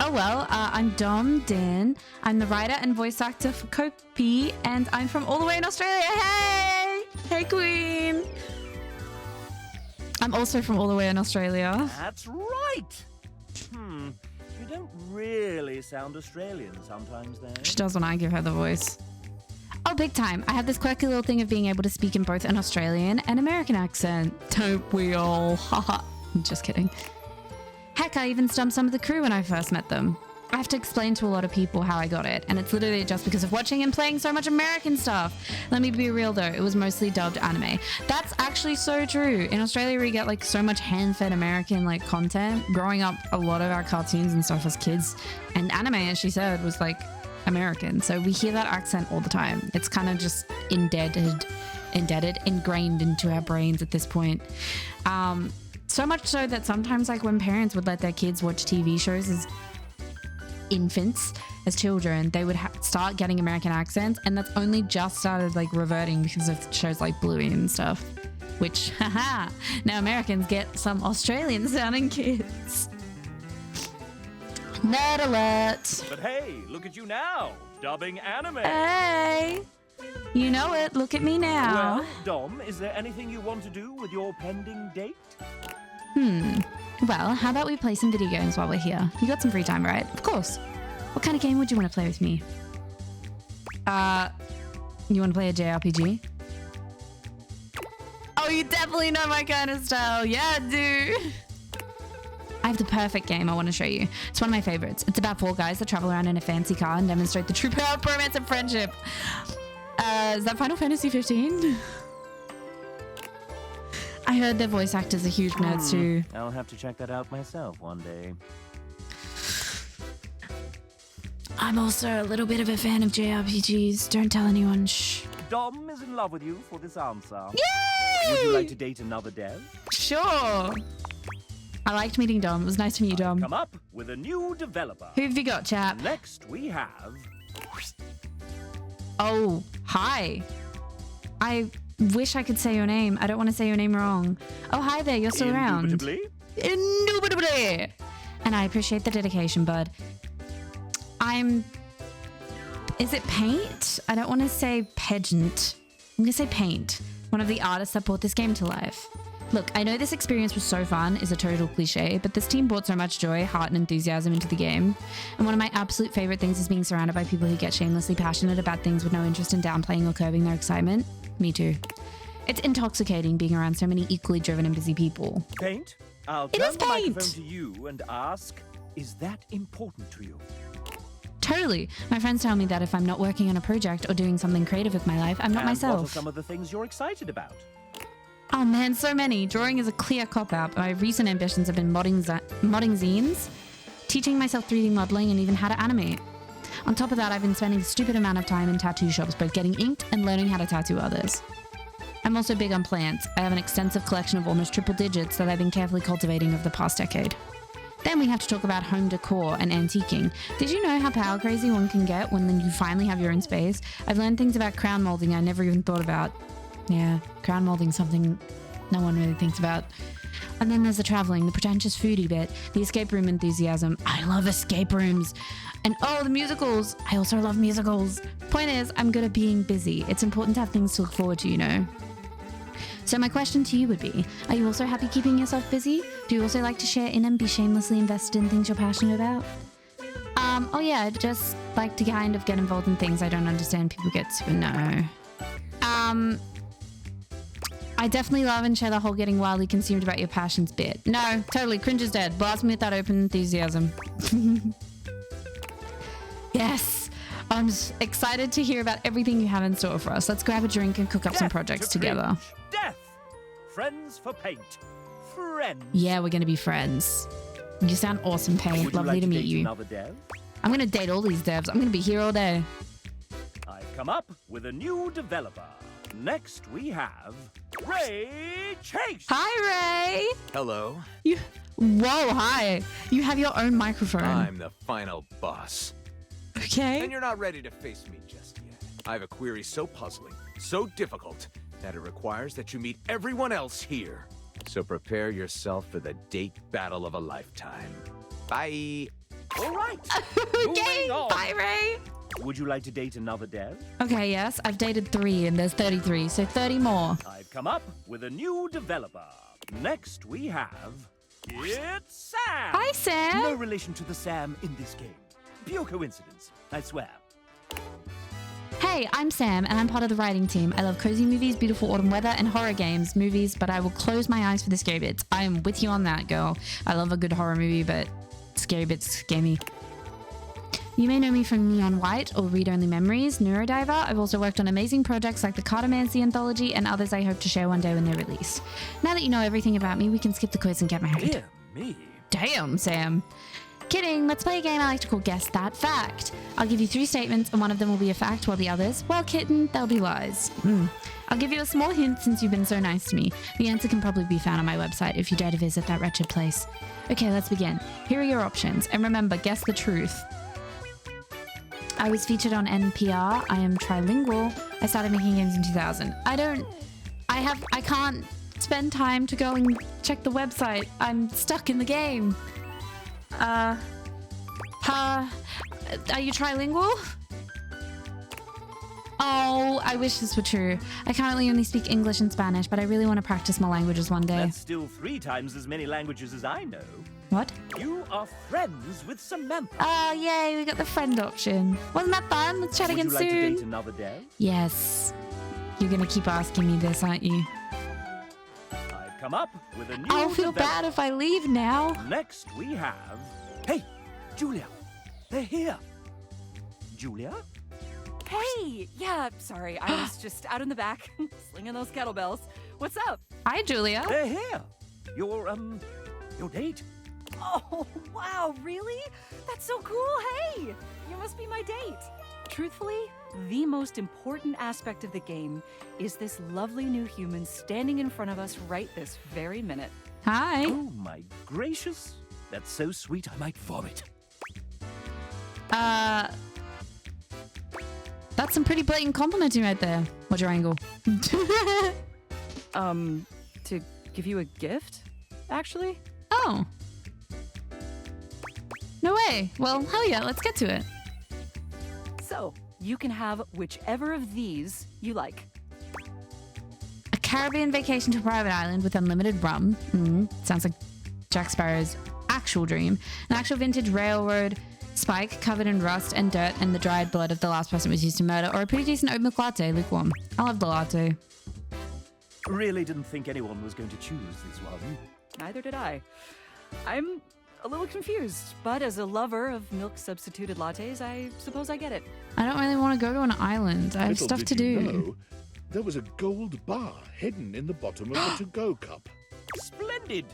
Oh well, I'm Dom Din. I'm the writer and voice actor for Kopi, and I'm from all the way in Australia. Hey! Hey, Queen! I'm also from all the way in Australia. That's right. You don't really sound Australian sometimes, though. She does when I give her the voice. Oh, big time. I have this quirky little thing of being able to speak in both an Australian and American accent. Don't we all? Haha. I'm just kidding. Heck, I even stumped some of the crew when I first met them. I have to explain to a lot of people how I got it, and it's literally just because of watching and playing so much American stuff. Let me be real though, it was mostly dubbed anime. That's actually so true. In Australia, we get like so much hand-fed American like content. Growing up, a lot of our cartoons and stuff as kids, and anime, as she said, was like American. So we hear that accent all the time. It's kind of just ingrained into our brains at this point. So much so that sometimes like when parents would let their kids watch TV shows as infants, as children, they would start getting American accents, and that's only just started like reverting because of shows like Bluey and stuff, which haha, now Americans get some Australian sounding kids. Nerd alert. But hey, look at you now, dubbing anime. Hey, you know it, look at me now. Well, Dom, is there anything you want to do with your pending date? Well, how about we play some video games while we're here? You got some free time, right? Of course. What kind of game would you want to play with me? You want to play a JRPG? Oh, you definitely know my kind of style. Yeah, I do. I have the perfect game I want to show you. It's one of my favorites. It's about 4 guys that travel around in a fancy car and demonstrate the true power of romance and friendship. Is that Final Fantasy 15? I heard their voice actors are huge nerds too. I'll have to check that out myself one day. I'm also a little bit of a fan of JRPGs. Don't tell anyone. Shh. Dom is in love with you for this answer. Yay! Would you like to date another dev? Sure. I liked meeting Dom. It was nice to meet you, Dom. Come up with a new developer. Who have you got, chap? Next we have... Oh, hi. I wish I could say your name. I don't want to say your name wrong. Oh, hi there. You're still around. Indubitably. And I appreciate the dedication, bud. Is it Paint? I don't want to say Pageant. I'm going to say Paint. One of the artists that brought this game to life. Look, I know this experience was so fun is a total cliche, but this team brought so much joy, heart, and enthusiasm into the game. And one of my absolute favorite things is being surrounded by people who get shamelessly passionate about things with no interest in downplaying or curbing their excitement. Me too. It's intoxicating being around so many equally driven and busy people. Paint, I'll turn the microphone to you and ask, is that important to you? Totally. My friends tell me that if I'm not working on a project or doing something creative with my life, I'm not myself. What are some of the things you're excited about? Oh man, so many. Drawing is a clear cop-out. My recent ambitions have been modding zines, teaching myself 3D modeling, and even how to animate. On top of that, I've been spending a stupid amount of time in tattoo shops, both getting inked and learning how to tattoo others. I'm also big on plants. I have an extensive collection of almost triple digits that I've been carefully cultivating over the past decade. Then we have to talk about home decor and antiquing. Did you know how power crazy one can get when you finally have your own space? I've learned things about crown molding I never even thought about. Yeah, crown molding, something no one really thinks about. And then there's the traveling, the pretentious foodie bit, the escape room enthusiasm. I love escape rooms. And oh, the musicals. I also love musicals. Point is, I'm good at being busy. It's important to have things to look forward to, you know. So my question to you would be, are you also happy keeping yourself busy? Do you also like to share in and be shamelessly invested in things you're passionate about? Oh yeah, I just like to kind of get involved in things I don't understand people get super no. I definitely love and share the whole getting wildly consumed about your passions bit. No, totally, cringe is dead. Blast me with that open enthusiasm. Yes, I'm excited to hear about everything you have in store for us. Let's grab a drink and cook up some projects together. Death! Friends for Paint. Friends. Yeah, we're gonna be friends. You sound awesome, Paint. Lovely to meet you. Dev? I'm gonna date all these devs. I'm gonna be here all day. I've come up with a new developer. Next we have Ray Chase. Hi, Ray. Hello. Whoa, hi. You have your own microphone. I'm the final boss. Okay. And you're not ready to face me just yet. I have a query so puzzling, so difficult, that it requires that you meet everyone else here. So prepare yourself for the date battle of a lifetime. Bye. All right. Okay, bye, Ray. Would you like to date another dev? Okay, yes, I've dated 3 and there's 33, so 30 more. I've come up with a new developer. Next we have... It's Sam! Hi, Sam! No relation to the Sam in this game. Pure coincidence, I swear. Hey, I'm Sam, and I'm part of the writing team. I love cozy movies, beautiful autumn weather, and horror games, movies, but I will close my eyes for the scary bits. I am with you on that, girl. I love a good horror movie, but scary bits scare me. You may know me from Neon White or Read Only Memories, Neurodiver. I've also worked on amazing projects like the Cartomancy Anthology and others I hope to share one day when they're released. Now that you know everything about me, we can skip the quiz and get married. Dear me. Damn, Sam. Kidding, let's play a game I like to call Guess That Fact. I'll give you 3 statements and one of them will be a fact while the others, well, kitten, they'll be lies. I'll give you a small hint since you've been so nice to me. The answer can probably be found on my website if you dare to visit that wretched place. Okay, let's begin. Here are your options, and remember, guess the truth. I was featured on NPR. I am trilingual. I started making games in 2000. I can't spend time to go and check the website. I'm stuck in the game. Are you trilingual? Oh, I wish this were true. I currently only speak English and Spanish, but I really want to practice more languages one day. That's still 3 times as many languages as I know. What? You are friends with Samantha. Oh, yay, we got the friend option. Wasn't that fun? Let's chat again soon. Would you like to date another dev? Yes. You're going to keep asking me this, aren't you? I've come up with a new I'll feel bad if I leave now. Next we have... Hey, Julia. They're here. Julia? Hey! Yeah, sorry. I was just out in the back, slinging those kettlebells. What's up? Hi, Julia. They're here. Your date. Oh, wow, really? That's so cool. Hey, you must be my date. Truthfully, the most important aspect of the game is this lovely new human standing in front of us right this very minute. Hi. Oh, my gracious. That's so sweet I might vomit. That's some pretty blatant complimenting right there. What's your angle? To give you a gift, actually? Oh. No way. Well, hell yeah, let's get to it. So, you can have whichever of these you like. A Caribbean vacation to a private island with unlimited rum. Sounds like Jack Sparrow's actual dream. An actual vintage railroad spike covered in rust and dirt and the dried blood of the last person it was used to murder, or a pretty decent oat milk latte, lukewarm. I love the latte. Really didn't think anyone was going to choose this one. Neither did I. I'm a little confused, but as a lover of milk-substituted lattes, I suppose I get it. I don't really want to go to an island. I have Little stuff did to do. you know, there was a gold bar hidden in the bottom of the to-go cup. Splendid!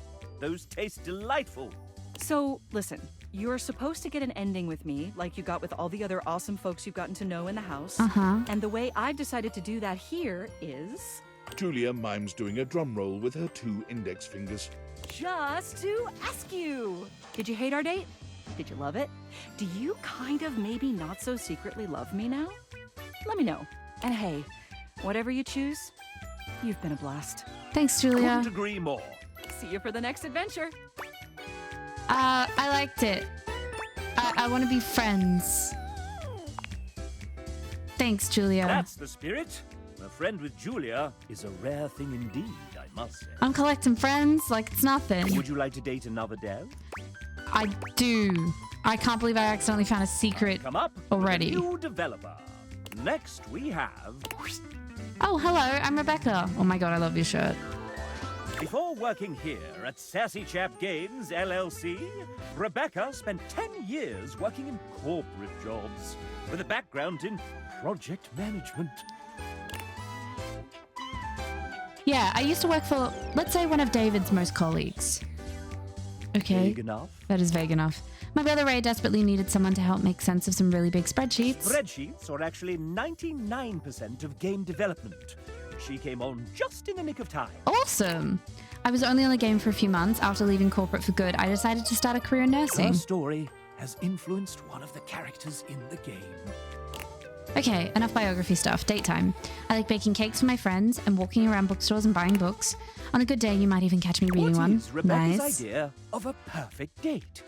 Those taste delightful. So, listen, you're supposed to get an ending with me, like you got with all the other awesome folks you've gotten to know in the house. And the way I've decided to do that here is... Julia mimes doing a drum roll with her 2 index fingers. Just to ask you, did you hate our date? Did you love it? Do you kind of maybe not so secretly love me now? Let me know. And hey, whatever you choose, you've been a blast. Thanks, Julia. Couldn't agree more. See you for the next adventure. I liked it. I want to be friends. Thanks, Julia. That's the spirit. A friend with Julia is a rare thing indeed, I must say. I'm collecting friends like it's nothing. Would you like to date another dev? I do. I can't believe I accidentally found a secret Come up already. With a new developer. Next we have... Oh, hello, I'm Rebecca. Oh my god, I love your shirt. Before working here at Sassy Chap Games, LLC, Rebecca spent 10 years working in corporate jobs with a background in project management. Yeah, I used to work for, let's say, one of David's most colleagues. Okay. Vague enough. That is vague enough. My brother Ray desperately needed someone to help make sense of some really big spreadsheets. Spreadsheets are actually 99% of game development. She came on just in the nick of time. Awesome! I was only on the game for a few months. After leaving corporate for good, I decided to start a career in nursing. Her story has influenced one of the characters in the game. Okay, enough biography stuff. Date time. I like baking cakes for my friends and walking around bookstores and buying books. On a good day, you might even catch me reading one. What is Rebecca's Nice. idea of a perfect date?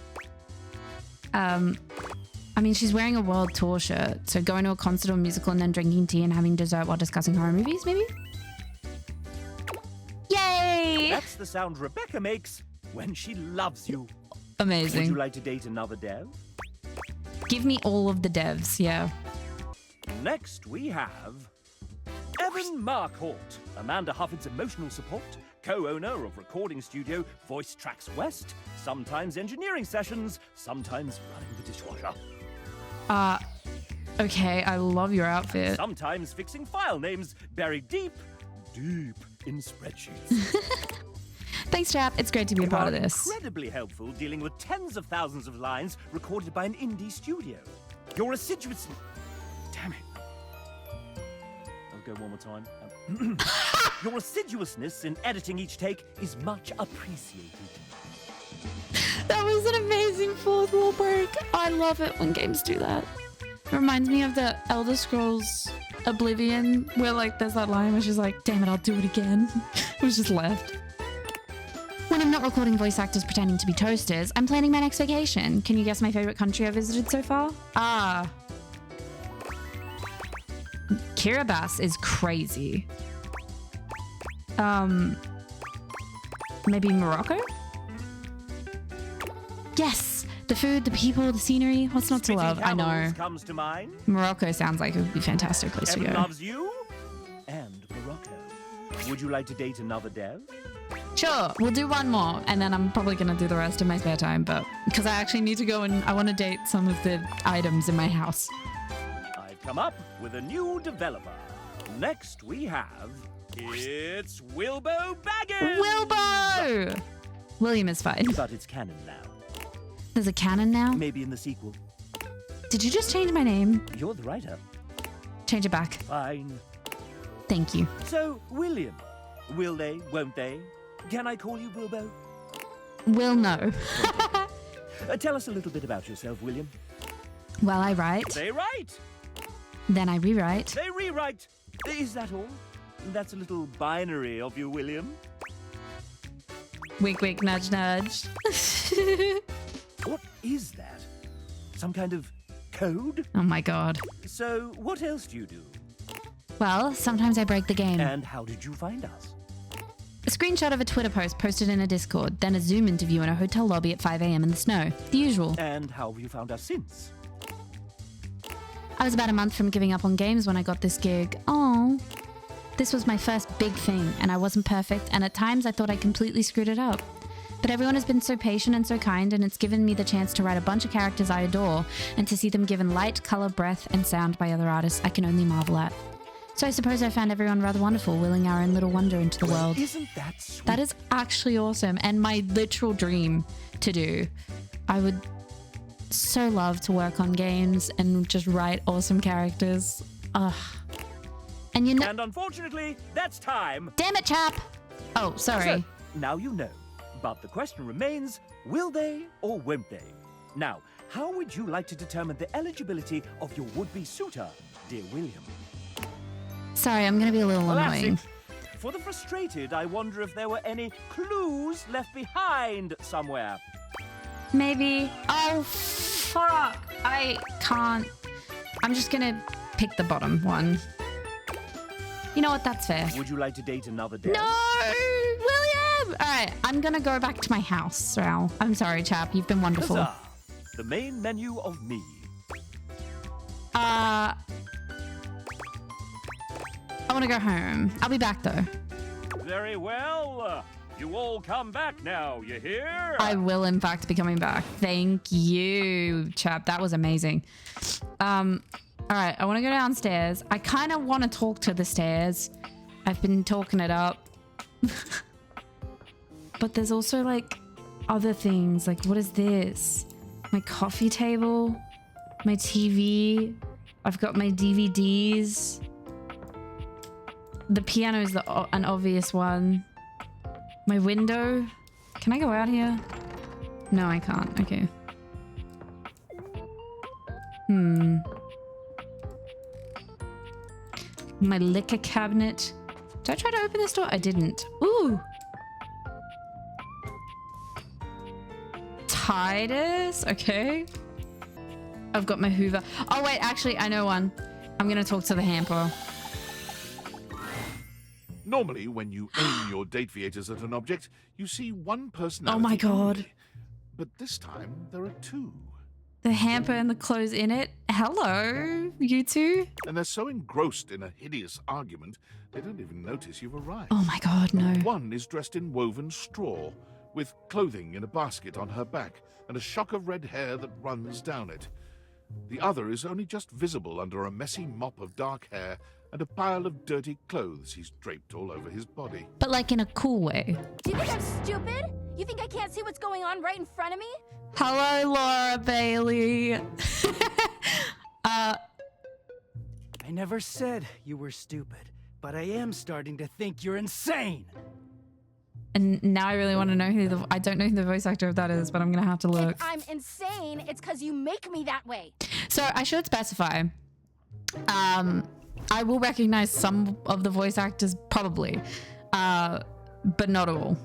I mean, she's wearing a world tour shirt, so going to a concert or musical and then drinking tea and having dessert while discussing horror movies, maybe? Yay! That's the sound Rebecca makes when she loves you. Amazing. Would you like to date another dev? Give me all of the devs, yeah. Next, we have Evan Marcourt, Amanda Hufford's emotional support, co-owner of recording studio Voice Tracks West, sometimes engineering sessions, sometimes running the dishwasher. Okay, I love your outfit. Sometimes fixing file names buried deep in spreadsheets. Thanks, chap. It's great to be a part of this. Incredibly helpful dealing with tens of thousands of lines recorded by an indie studio. Your assiduous... Damn it. I'll go one more time. Your assiduousness in editing each take is much appreciated. That was an amazing fourth wall break. I love it when games do that. It reminds me of the Elder Scrolls Oblivion, where like there's that line where she's like, damn it, I'll do it again. It was just left. When I'm not recording voice actors pretending to be toasters, I'm planning my next vacation. Can you guess my favorite country I visited so far? Kiribati is crazy. Maybe Morocco? Yes! The food, the people, the scenery. What's not to love? I know. Comes to mind. Morocco sounds like it would be a fantastic place to go. Evan loves you and Morocco. Would you like to date another dev? Sure, we'll do one more, and then I'm probably gonna do the rest in my spare time, but because I actually need to go and I want to date some of the items in my house. I've come up with a new developer. Next we have... It's Wilbo Baggins! Wilbo! William is fine. But it's canon now. There's a canon now? Maybe in the sequel. Did you just change my name? You're the writer. Change it back. Fine. Thank you. So, William. Will they, won't they? Can I call you Wilbo? Will no. Tell us a little bit about yourself, William. Well, I write. They write. Then I rewrite. They rewrite. Is that all? That's a little binary of you, William. Wink, wink, nudge, nudge. What is that? Some kind of code? Oh my god. So, what else do you do? Well, sometimes I break the game. And how did you find us? A screenshot of a Twitter post posted in a Discord, then a Zoom interview in a hotel lobby at 5 a.m. in the snow. The usual. And how have you found us since? I was about a month from giving up on games when I got this gig. Oh. This was my first big thing, and I wasn't perfect, and at times I thought I completely screwed it up. But everyone has been so patient and so kind, and it's given me the chance to write a bunch of characters I adore, and to see them given light, color, breath, and sound by other artists I can only marvel at. So I suppose I found everyone rather wonderful, willing our own little wonder into the world. Isn't that sweet? That is actually awesome, and my literal dream to do. I would so love to work on games and just write awesome characters. Ugh. And you know... And unfortunately, that's time. Damn it, chap! Oh, sorry. So, now you know. But the question remains, will they or won't they? Now, how would you like to determine the eligibility of your would-be suitor, dear William? Sorry, I'm going to be a little annoying. For the frustrated, I wonder if there were any clues left behind somewhere. Maybe. Oh, fuck. I can't. I'm just going to pick the bottom one. You know what? That's fair. Would you like to date another day? No! William! All right, I'm going to go back to my house, Raoul. I'm sorry, chap. You've been wonderful. Huzzah! The main menu of me. I want to go home. I'll be back, though. Very well. You all come back now, you hear? I will, in fact, be coming back. Thank you, chap. That was amazing. All right, I want to go downstairs. I kind of want to talk to the stairs. I've been talking it up. But there's also, like, other things. Like, what is this? My coffee table? My TV? I've got my DVDs. The piano is an obvious one. My window? Can I go out here? No, I can't. Okay. My liquor cabinet. Did I try to open this door? I didn't. Ooh. Titus. Okay. I've got my Hoover. Oh wait, actually, I know one. I'm gonna talk to the hamper. Normally, when you aim your date viators at an object, you see one personality. Oh my god. only. But this time, there are two. The hamper and the clothes in it. Hello, you two. And they're so engrossed in a hideous argument, they don't even notice you've arrived. Oh my god, no. One is dressed in woven straw, with clothing in a basket on her back, and a shock of red hair that runs down it. The other is only just visible under a messy mop of dark hair and a pile of dirty clothes he's draped all over his body. But like in a cool way. Do you think I'm stupid? You think I can't see what's going on right in front of me? Hello, Laura Bailey. I never said you were stupid, but I am starting to think you're insane. And now I really want to know who I don't know who the voice actor of that is, but I'm going to have to look. If I'm insane, it's because you make me that way. So I should specify, I will recognize some of the voice actors probably, but not all.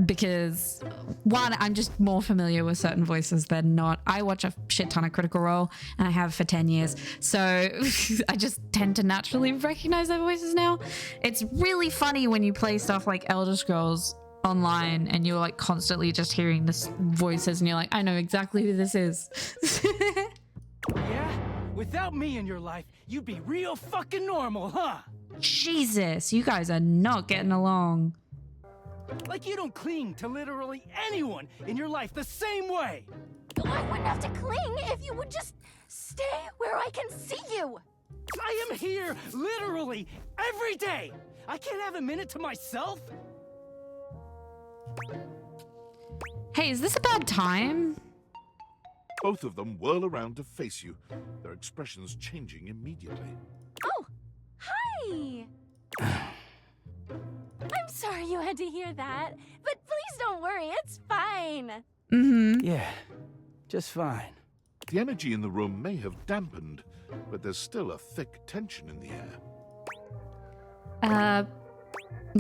Because one, I'm just more familiar with certain voices than not. I watch a shit ton of Critical Role, and I have for 10 years. So I just tend to naturally recognize their voices now. It's really funny when you play stuff like Elder Scrolls online and you're like constantly just hearing the voices and you're like, I know exactly who this is. Yeah? Without me in your life, you'd be real fucking normal, huh? Jesus, you guys are not getting along. Like you don't cling to literally anyone in your life the same way. I wouldn't have to cling if you would just stay where I can see you. I am here literally every day. I can't have a minute to myself. Hey, is this a bad time? Both of them whirl around to face you, their expressions changing immediately. Oh, hi. I'm sorry you had to hear that, but please don't worry, it's fine. Mm-hmm. Yeah, just fine. The energy in the room may have dampened, but there's still a thick tension in the air.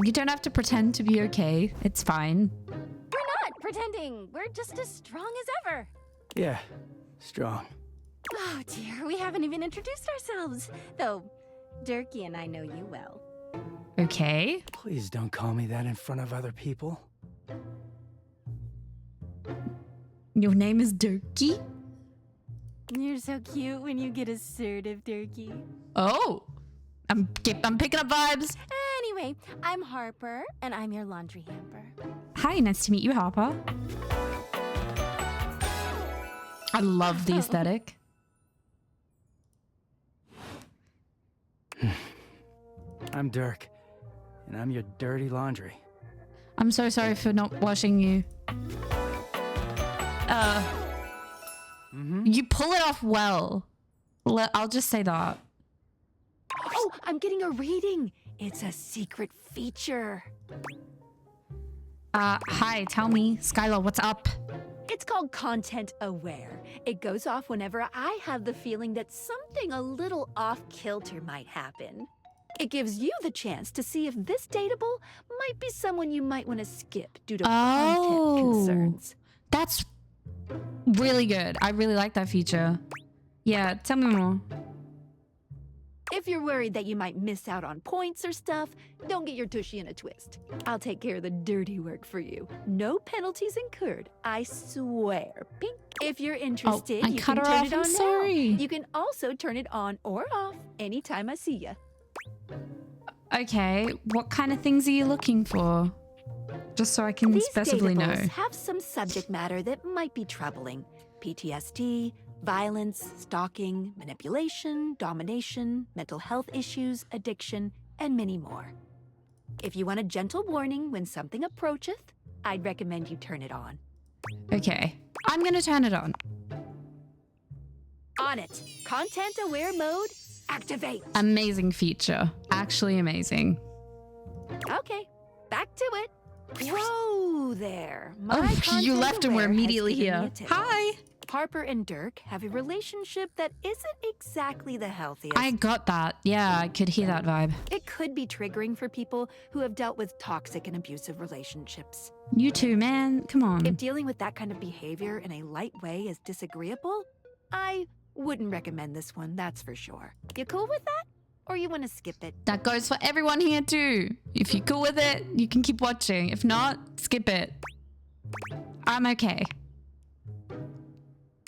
You don't have to pretend to be okay. It's fine. We're not pretending. We're just as strong as ever. Yeah, strong. Oh dear, we haven't even introduced ourselves. Though, Durkee and I know you well. Okay. Please don't call me that in front of other people. Your name is Durkee? You're so cute when you get assertive, Durkee. Oh, I'm picking up vibes. Anyway, I'm Harper, and I'm your laundry hamper. Hi, nice to meet you, Harper. I love the aesthetic. I'm Dirk, and I'm your dirty laundry. I'm so sorry for not washing you. You pull it off well. I'll just say that. Oh, I'm getting a reading. It's a secret feature. Hi, tell me. Skylar, what's up? It's called Content Aware. It goes off whenever I have the feeling that something a little off-kilter might happen. It gives you the chance to see if this datable might be someone you might want to skip due to content concerns. That's really good. I really like that feature. Yeah, tell me more. If you're worried that you might miss out on points or stuff, don't get your tushy in a twist. I'll take care of the dirty work for you. No penalties incurred, I swear. Pink. If you're interested, I you cut can her turn off. it I'm on sorry. now. You can also turn it on or off anytime I see you. Okay, what kind of things are you looking for? Just so I can These specifically know. datables have some subject matter that might be troubling. PTSD, violence, stalking, manipulation, domination, mental health issues, addiction, and many more. If you want a gentle warning when something approacheth, I'd recommend you turn it on. Okay, I'm gonna turn it on. On it. Content aware mode, activate. Amazing feature. Actually amazing. Okay, back to it. Whoa there. My Oh, you content left and we're aware has immediately given me here. a tip. Hi. Harper and Dirk have a relationship that isn't exactly the healthiest. I got that. Yeah, I could hear that vibe. It could be triggering for people who have dealt with toxic and abusive relationships. You too, man. Come on. If dealing with that kind of behavior in a light way is disagreeable, I wouldn't recommend this one, that's for sure. You cool with that? Or you want to skip it? That goes for everyone here too. If you're cool with it, you can keep watching. If not, skip it. I'm okay.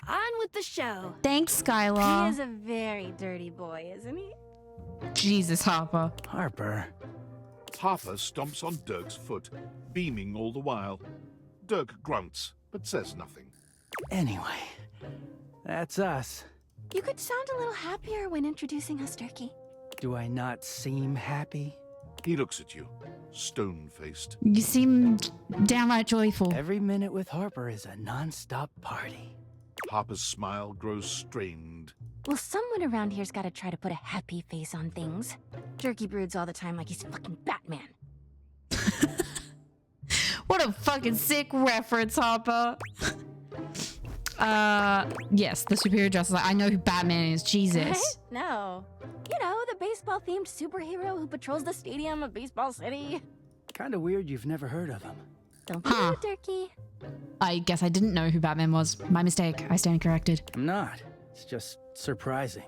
On with the show. Thanks, Skylar. He is a very dirty boy, isn't he? Jesus, Harper. Harper. Harper stomps on Dirk's foot, beaming all the while. Dirk grunts, but says nothing. Anyway, that's us. You could sound a little happier when introducing us, Turkey. Do I not seem happy? He looks at you, stone-faced. You seem downright joyful. Every minute with Harper is a non-stop party. Harper's smile grows strained. Well, someone around here's got to try to put a happy face on things. Turkey broods all the time like he's fucking Batman. What a fucking sick reference, Harper. Yes, the superior justice. I know who Batman is. Jesus. Right? No. You know, the baseball-themed superhero who patrols the stadium of Baseball City. Kinda weird you've never heard of him. Don't be rude, Turkey. I guess I didn't know who Batman was. My mistake. I stand corrected. I'm not. It's just surprising.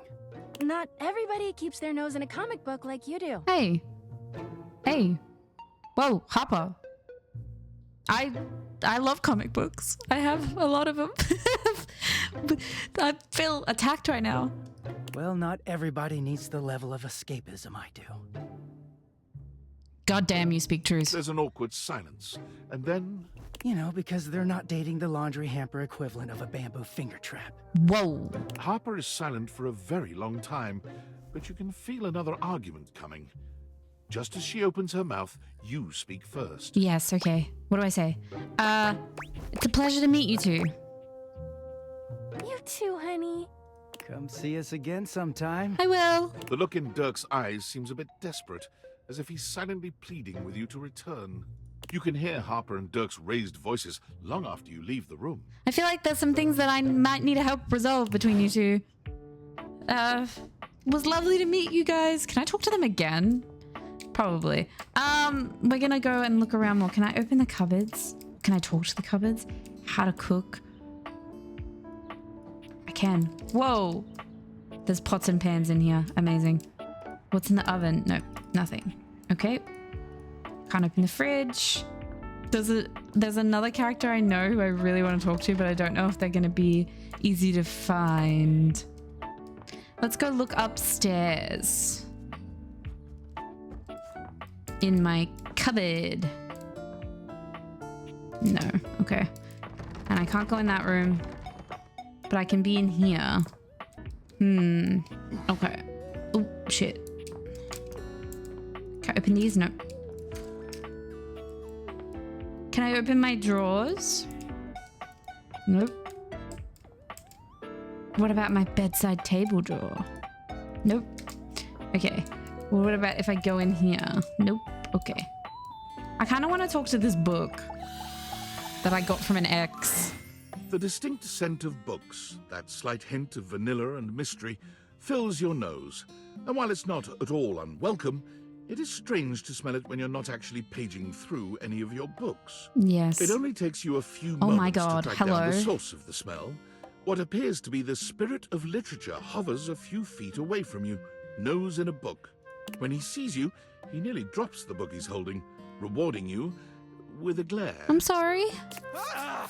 Not everybody keeps their nose in a comic book like you do. Hey. Hey. Whoa, Harper. I love comic books. I have a lot of them. I feel attacked right now. Well, not everybody needs the level of escapism I do. God damn, you speak truth. There's an awkward silence, and then... You know, because they're not dating the laundry hamper equivalent of a bamboo finger trap. Whoa. Harper is silent for a very long time, but you can feel another argument coming. Just as she opens her mouth, you speak first. Yes, okay. What do I say? It's a pleasure to meet you two. You too, honey. Come see us again sometime. I will. The look in Dirk's eyes seems a bit desperate, as if he's silently pleading with you to return. You can hear Harper and Dirk's raised voices long after you leave the room. I feel like there's some things that I might need help resolve between you two. Was lovely to meet you guys. Can I talk to them again? Probably. We're gonna go and look around more. Can I open the cupboards? Can I talk to the cupboards? How to cook? I can. Whoa! There's pots and pans in here. Amazing. What's in the oven? No, nothing. Okay. Can't open the fridge. There's another character I know who I really want to talk to, but I don't know if they're gonna be easy to find. Let's go look upstairs. In my cupboard. No, okay. And I can't go in that room, but I can be in here. Okay. Oh, shit. Can I open these? No. Can I open my drawers? Nope. What about my bedside table drawer? Nope. Okay. Well, what about if I go in here? Nope. Okay. I kind of want to talk to this book that I got from an ex. The distinct scent of books, that slight hint of vanilla and mystery, fills your nose. And while it's not at all unwelcome, it is strange to smell it when you're not actually paging through any of your books. Yes. It only takes you a few Oh my moments God. to track Hello. down the source of the smell. What appears to be the spirit of literature hovers a few feet away from you, nose in a book. When he sees you, he nearly drops the book he's holding, rewarding you with a glare. I'm sorry. Ah!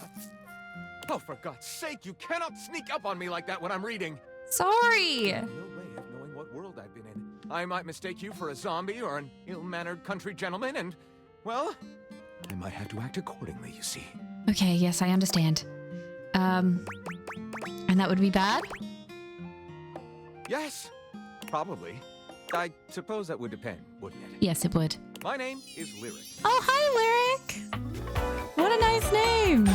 Oh, for God's sake, you cannot sneak up on me like that when I'm reading. Sorry. No way of knowing what world I've been in. I might mistake you for a zombie or an ill-mannered country gentleman, and, well, I might have to act accordingly, you see. Okay, yes, I understand. And that would be bad? Yes, probably. I suppose that would depend, wouldn't it? Yes, it would. My name is Lyric. Oh, hi, Lyric. What a nice name.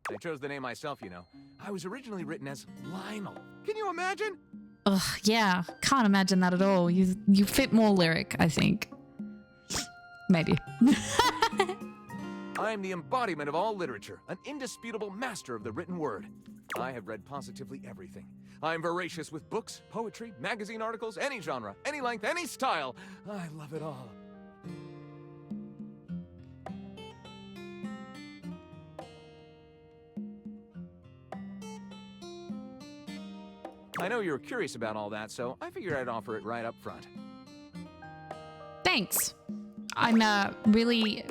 I chose the name myself, you know. I was originally written as Lionel. Can you imagine? Ugh, yeah. Can't imagine that at all. You fit more Lyric, I think. Maybe. I am the embodiment of all literature, an indisputable master of the written word. I have read positively everything. I am voracious with books, poetry, magazine articles, any genre, any length, any style. I love it all. I know you're curious about all that, so I figured I'd offer it right up front. Thanks. I'm really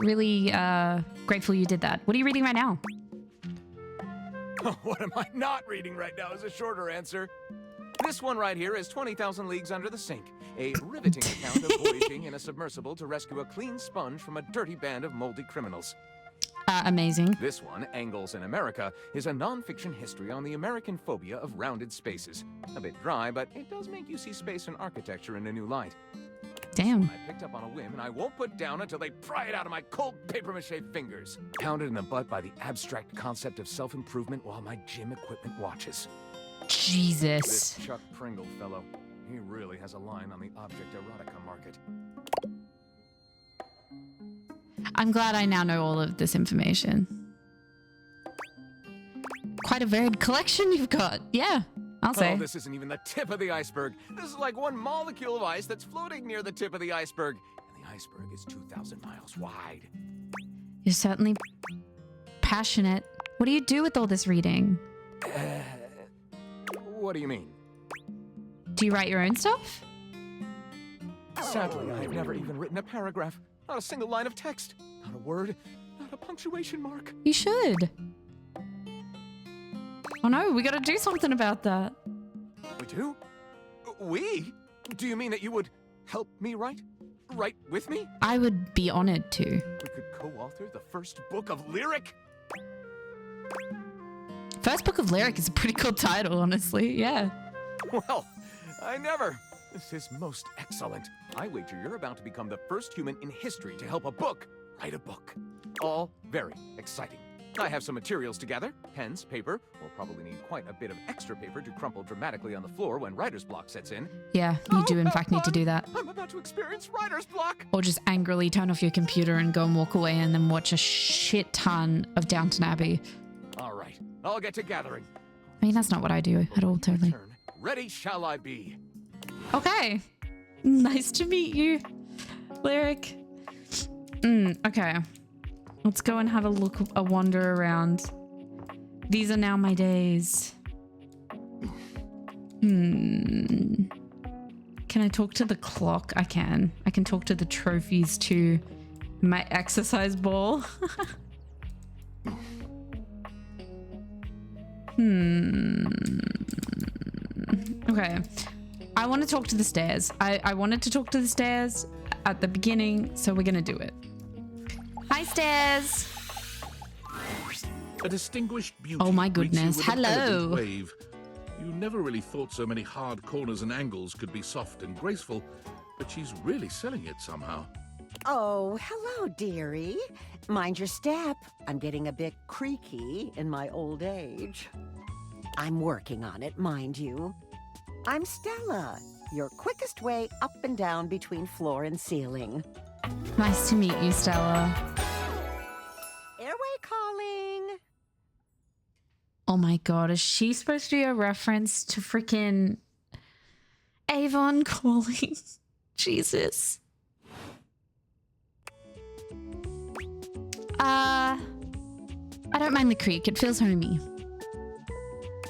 grateful you did that. What are you reading right now? What am I not reading right now is a shorter answer. This one right here is 20,000 Leagues Under the Sink, a riveting account of voyaging in a submersible to rescue a clean sponge from a dirty band of moldy criminals. Amazing. This one, Angles in America, is a non-fiction history on the American phobia of rounded spaces. A bit dry, but it does make you see space and architecture in a new light. Damn. I picked up on a whim, and I won't put down until they pry it out of my cold papier-mâché fingers. Pounded in the butt by the abstract concept of self-improvement while my gym equipment watches. Jesus. This Chuck Pringle fellow, he really has a line on the object erotica market. I'm glad I now know all of this information. Quite a varied collection you've got. Yeah, I'll say. Oh, this isn't even the tip of the iceberg. This is like one molecule of ice that's floating near the tip of the iceberg. And the iceberg is 2,000 miles wide. You're certainly passionate. What do you do with all this reading? What do you mean? Do you write your own stuff? Sadly, I've never even written a paragraph. Not a single line of text. Not a word. Not a punctuation mark. You should. Oh no, we gotta do something about that. We do? We? Do you mean that you would help me write? Write with me? I would be honored to. We could co-author the first book of lyric? First book of lyric is a pretty cool title, honestly. Yeah. Well, I never. This is most excellent. I wager you're about to become the first human in history to help a book write a book. All very exciting. I have some materials to gather. Pens, paper. We'll probably need quite a bit of extra paper to crumple dramatically on the floor when writer's block sets in. Yeah, you do in fact need to do that. I'm about to experience writer's block. Or just angrily turn off your computer and go and walk away and then watch a shit ton of Downton Abbey. All right, I'll get to gathering. I mean, that's not what I do at all, totally. Ready shall I be. Okay. Nice to meet you, Lyric. Okay. Let's go and have a wander around. These are now my days. Can I talk to the clock? I can. I can talk to the trophies too. My exercise ball. Okay. I want to talk to the stairs. I wanted to talk to the stairs at the beginning, so we're gonna do it. Hi, stairs. A distinguished beauty. Oh my greets you goodness. with an Hello. elegant wave. You never really thought so many hard corners and angles could be soft and graceful, but she's really selling it somehow. Oh, hello, dearie. Mind your step. I'm getting a bit creaky in my old age. I'm working on it, mind you. I'm Stella, your quickest way up and down between floor and ceiling. Nice to meet you, Stella. Airway calling. Oh my god, is she supposed to be a reference to freaking Avon calling? Jesus. I don't mind the creek. It feels homey.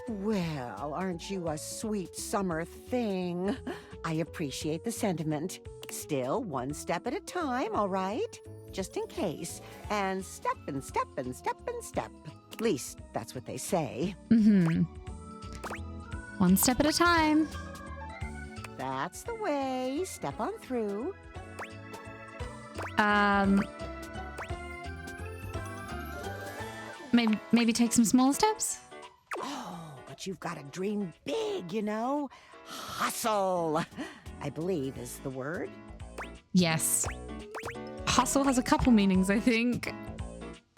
Well, aren't you a sweet summer thing? I appreciate the sentiment. Still, one step at a time, all right? Just in case. And step and step and step and step. At least, that's what they say. One step at a time. That's the way. Step on through. Maybe take some small steps? Oh, but you've got to dream big, you know? Hustle, I believe is the word. Yes. Hustle has a couple meanings, I think.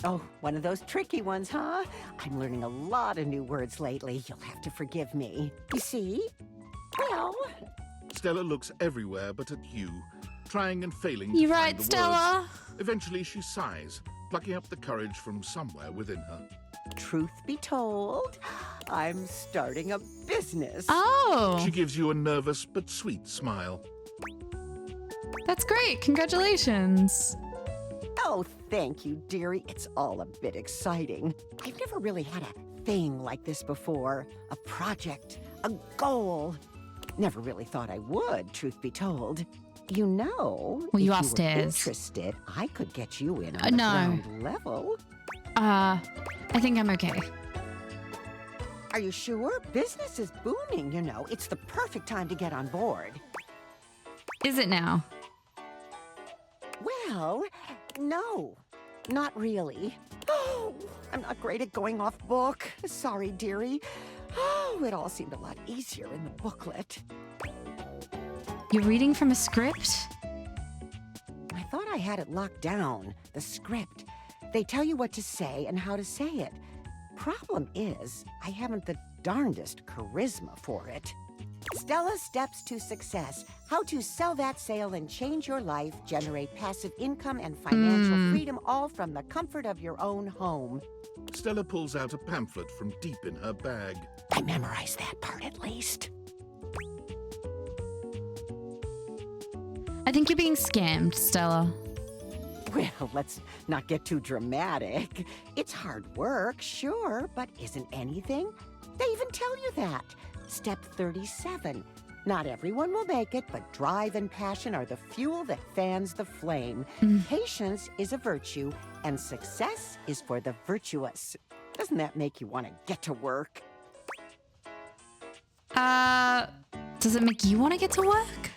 Oh, one of those tricky ones, huh? I'm learning a lot of new words lately. You'll have to forgive me. You see? Well... Stella looks everywhere but at you, trying and failing to You find right, the Stella? words. Eventually she sighs, plucking up the courage from somewhere within her. Truth be told, I'm starting a business. Oh! She gives you a nervous but sweet smile. That's great. Congratulations. Oh, thank you, dearie. It's all a bit exciting. I've never really had a thing like this before. A project a goal. Never really thought I would, truth be told. You know, Well, you if are you were stairs. interested, I could get you in on the No. ground level. I think I'm okay. Are you sure? Business is booming, you know. It's the perfect time to get on board. Is it now? Well, no, not really. Oh, I'm not great at going off book. Sorry, dearie. Oh, it all seemed a lot easier in the booklet. You're reading from a script? I thought I had it locked down, the script. They tell you what to say and how to say it. Problem is, I haven't the darndest charisma for it. Stella Steps to Success. How to sell that sale and change your life, generate passive income and financial freedom, all from the comfort of your own home. Stella pulls out a pamphlet from deep in her bag. I memorized that part at least. I think you're being scammed, Stella. Well, let's not get too dramatic. It's hard work, sure, but isn't anything? They even tell you that. Step 37. Not everyone will make it, but drive and passion are the fuel that fans the flame. Patience is a virtue, and success is for the virtuous. Doesn't that make you want to get to work? Does it make you want to get to work?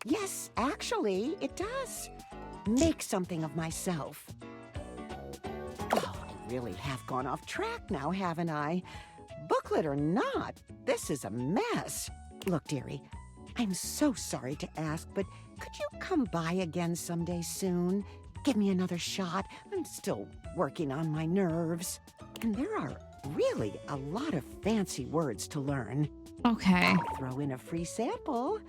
Yes, actually, it does. Make something of myself. Oh, I really have gone off track now, haven't I? Booklet or not, this is a mess. Look, dearie, I'm so sorry to ask, but could you come by again someday soon? Give me another shot. I'm still working on my nerves. And there are really a lot of fancy words to learn. Okay. I'll throw in a free sample.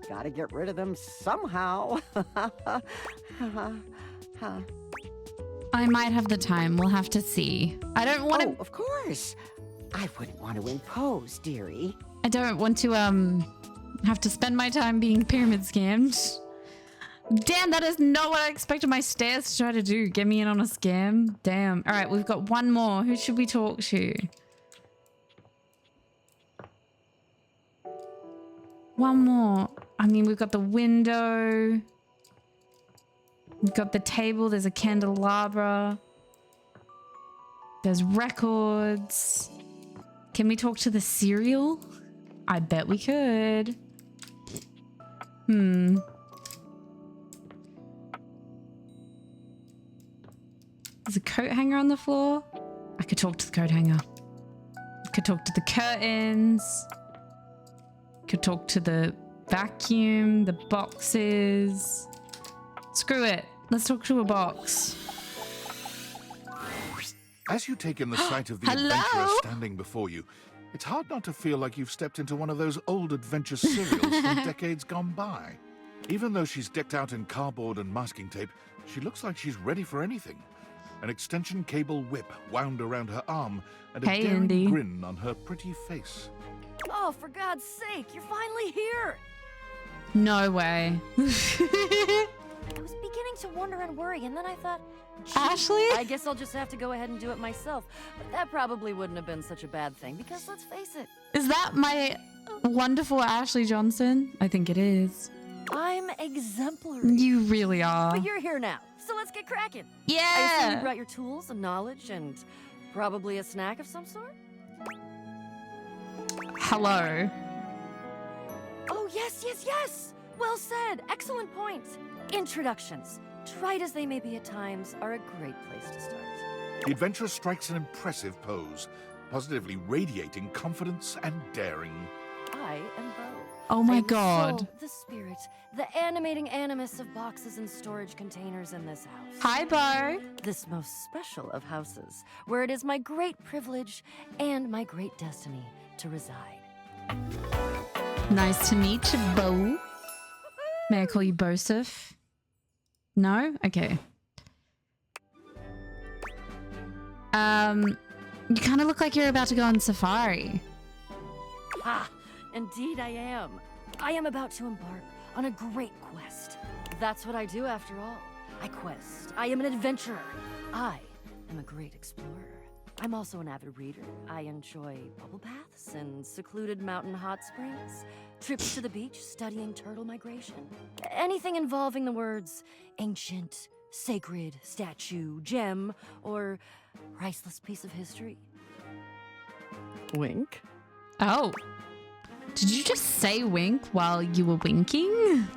Gotta get rid of them somehow. I might have the time. We'll have to see. I don't want to... Oh, of course. I wouldn't want to impose, dearie. I don't want to, have to spend my time being pyramid scammed. Damn, that is not what I expected my stairs to try to do. Get me in on a scam. Damn. All right, we've got one more. Who should we talk to? One more. I mean, we've got the window. We've got the table. There's a candelabra. There's records. Can we talk to the cereal? I bet we could. There's a coat hanger on the floor. I could talk to the coat hanger. I could talk to the curtains. Could talk to the vacuum, the boxes. Screw it. Let's talk to a box. As you take in the sight of the adventurer standing before you, it's hard not to feel like you've stepped into one of those old adventure serials from decades gone by. Even though she's decked out in cardboard and masking tape, she looks like she's ready for anything. An extension cable whip wound around her arm and a daring grin on her pretty face. Oh, for God's sake, you're finally here! No way. I was beginning to wonder and worry, and then I thought, Ashley? I guess I'll just have to go ahead and do it myself. But that probably wouldn't have been such a bad thing, because let's face it. Is that my wonderful Ashley Johnson? I think it is. I'm exemplary. You really are. But you're here now, so let's get cracking. Yeah! I assume you brought your tools and knowledge and probably a snack of some sort? Hello. Oh, yes, yes, yes! Well said. Excellent point. Introductions, trite as they may be at times, are a great place to start. The adventurer strikes an impressive pose, positively radiating confidence and daring. I am Bo. Oh my I'm the God. soul, the spirit, the animating animus of boxes and storage containers in this house. Hi, Bo. This most special of houses, where it is my great privilege and my great destiny to reside. Nice to meet you, Bo. May I call you Bosef? No? Okay. You kind of look like you're about to go on safari. Ah, indeed I am. I am about to embark on a great quest. That's what I do after all. I quest. I am an adventurer. I am a great explorer. I'm also an avid reader. I enjoy bubble baths and secluded mountain hot springs, trips to the beach, studying turtle migration. Anything involving the words ancient, sacred, statue, gem, or priceless piece of history. Wink. Oh. Did you just say wink while you were winking?